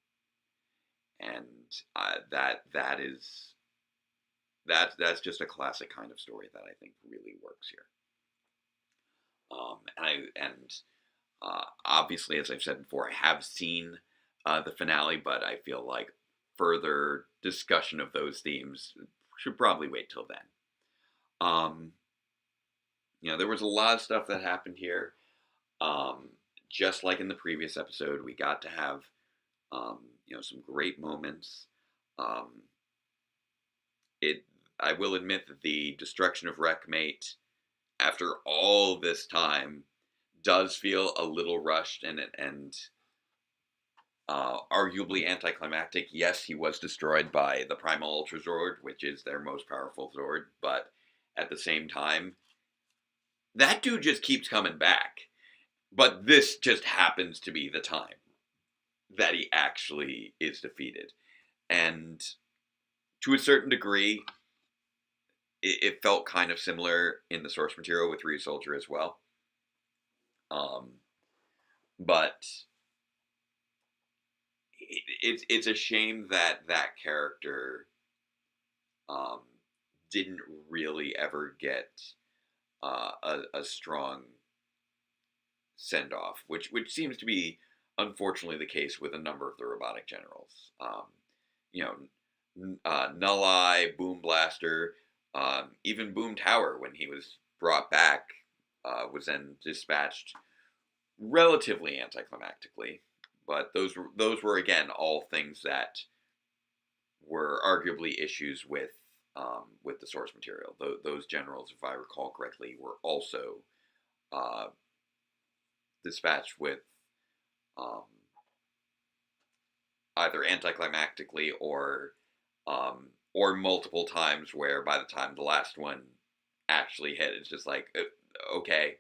And that's just a classic kind of story that I think really works here. Obviously, as I've said before, I have seen the finale, but I feel like further discussion of those themes should probably wait till then. Um, there was a lot of stuff that happened here. Um, just like in the previous episode, we got to have, some great moments. Um, it, I will admit that the destruction of Wreckmate, after all this time, does feel a little rushed and arguably anticlimactic. Yes, he was destroyed by the Primal Ultra Zord, which is their most powerful Zord, but at the same time, that dude just keeps coming back. But this just happens to be the time that he actually is defeated. And to a certain degree, it felt kind of similar in the source material with Ryusoldier as well. But it's a shame that that character didn't really ever get a strong send-off, which seems to be unfortunately the case with a number of the robotic generals. Null Eye, Boom Blaster, even Boom Tower, when he was brought back, was then dispatched relatively anticlimactically. But those were again all things that were arguably issues with the source material. Those generals, if I recall correctly, were also dispatched with either anticlimactically or multiple times, where by the time the last one actually hit, it's just like, okay,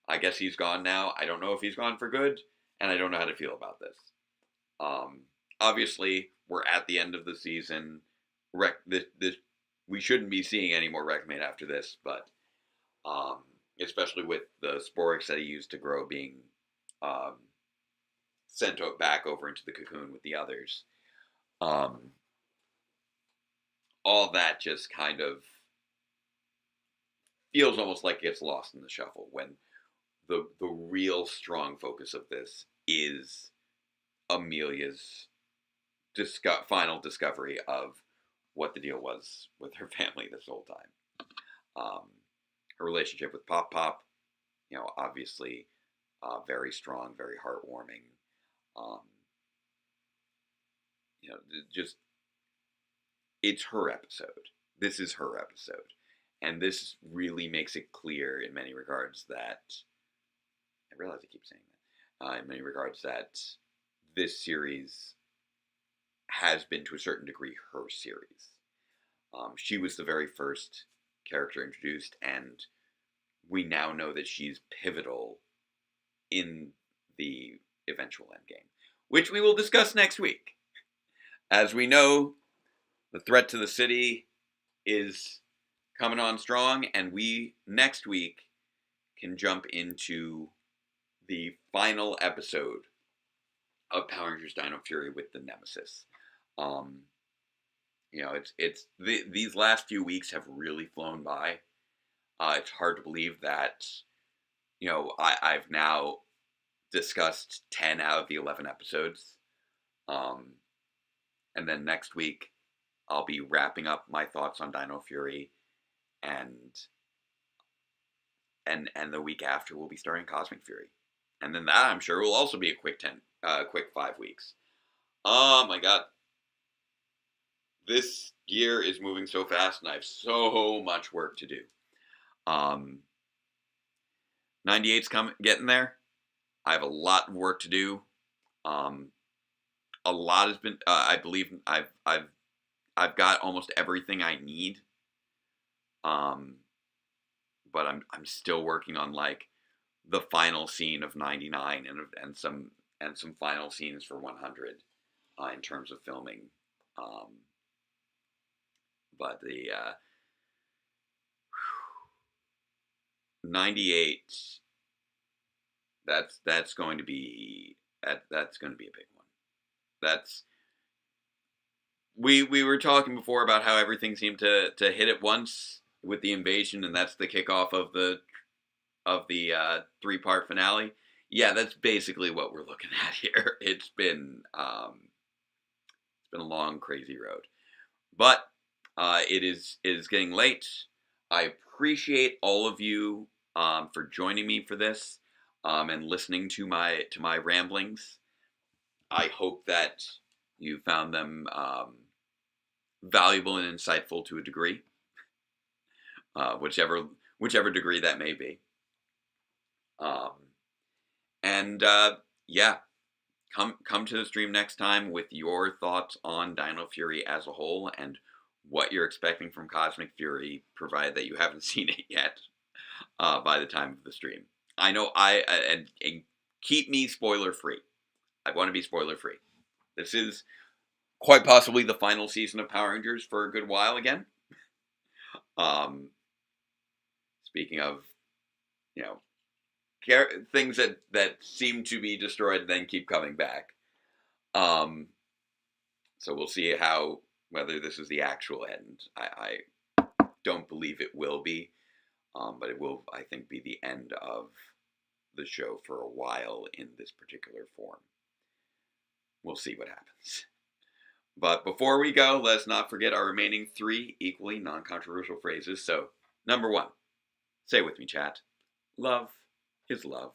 I guess he's gone now. I don't know if he's gone for good, and I don't know how to feel about this. Obviously, we're at the end of the season. We shouldn't be seeing any more Wreckmate after this, but especially with the Sporix that he used to grow being sent back over into the cocoon with the others. All that just kind of feels almost like it gets lost in the shuffle when the real strong focus of this is Amelia's final discovery of what the deal was with her family this whole time. Her relationship with Pop Pop, obviously very strong, very heartwarming. Just, it's her episode. This is her episode. And this really makes it clear in many regards that, I realize I keep saying that, in many regards that this series has been to a certain degree her series. She was the very first character introduced, and we now know that she's pivotal in the eventual endgame, which we will discuss next week. As we know, the threat to the city is coming on strong, and we, next week, can jump into the final episode of Power Rangers Dino Fury with the Nemesis. These last few weeks have really flown by. It's hard to believe that, I've now discussed 10 out of the 11 episodes. And then next week, I'll be wrapping up my thoughts on Dino Fury, and the week after we'll be starting Cosmic Fury, and then that I'm sure will also be a quick 5 weeks. Oh my god, this year is moving so fast, and I have so much work to do. 98's getting there. I have a lot of work to do. A lot has been. I believe I've got almost everything I need. But I'm still working on like the final scene of 99 and some final scenes for 100 in terms of filming. But the 98, that's going to be a big one. We were talking before about how everything seemed to hit at once with the invasion, and that's the kickoff of the 3-part finale. Yeah, that's basically what we're looking at here. It's been been a long, crazy road. But it is getting late. I appreciate all of you for joining me for this and listening to my ramblings. I hope that you found them valuable and insightful to a degree, whichever degree that may be. And yeah, come to the stream next time with your thoughts on Dino Fury as a whole and what you're expecting from Cosmic Fury, provided that you haven't seen it yet by the time of the stream. I know and keep me spoiler free. I want to be spoiler free. This is quite possibly the final season of Power Rangers for a good while again. Speaking of, things that seem to be destroyed and then keep coming back. So we'll see whether this is the actual end. I don't believe it will be, but it will, I think, be the end of the show for a while in this particular form. We'll see what happens. But before we go, let's not forget our remaining 3 equally non-controversial phrases. So, number 1, say with me, chat. Love is love.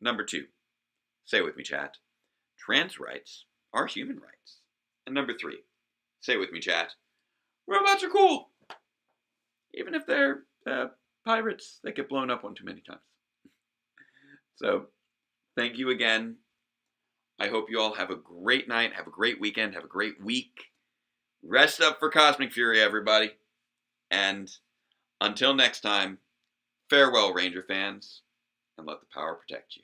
Number 2, say with me, chat. Trans rights are human rights. And number 3, say with me, chat. Robots are cool. Even if they're pirates that get blown up one too many times. So, thank you again. I hope you all have a great night, have a great weekend, have a great week. Rest up for Cosmic Fury, everybody. And until next time, farewell, Ranger fans, and let the power protect you.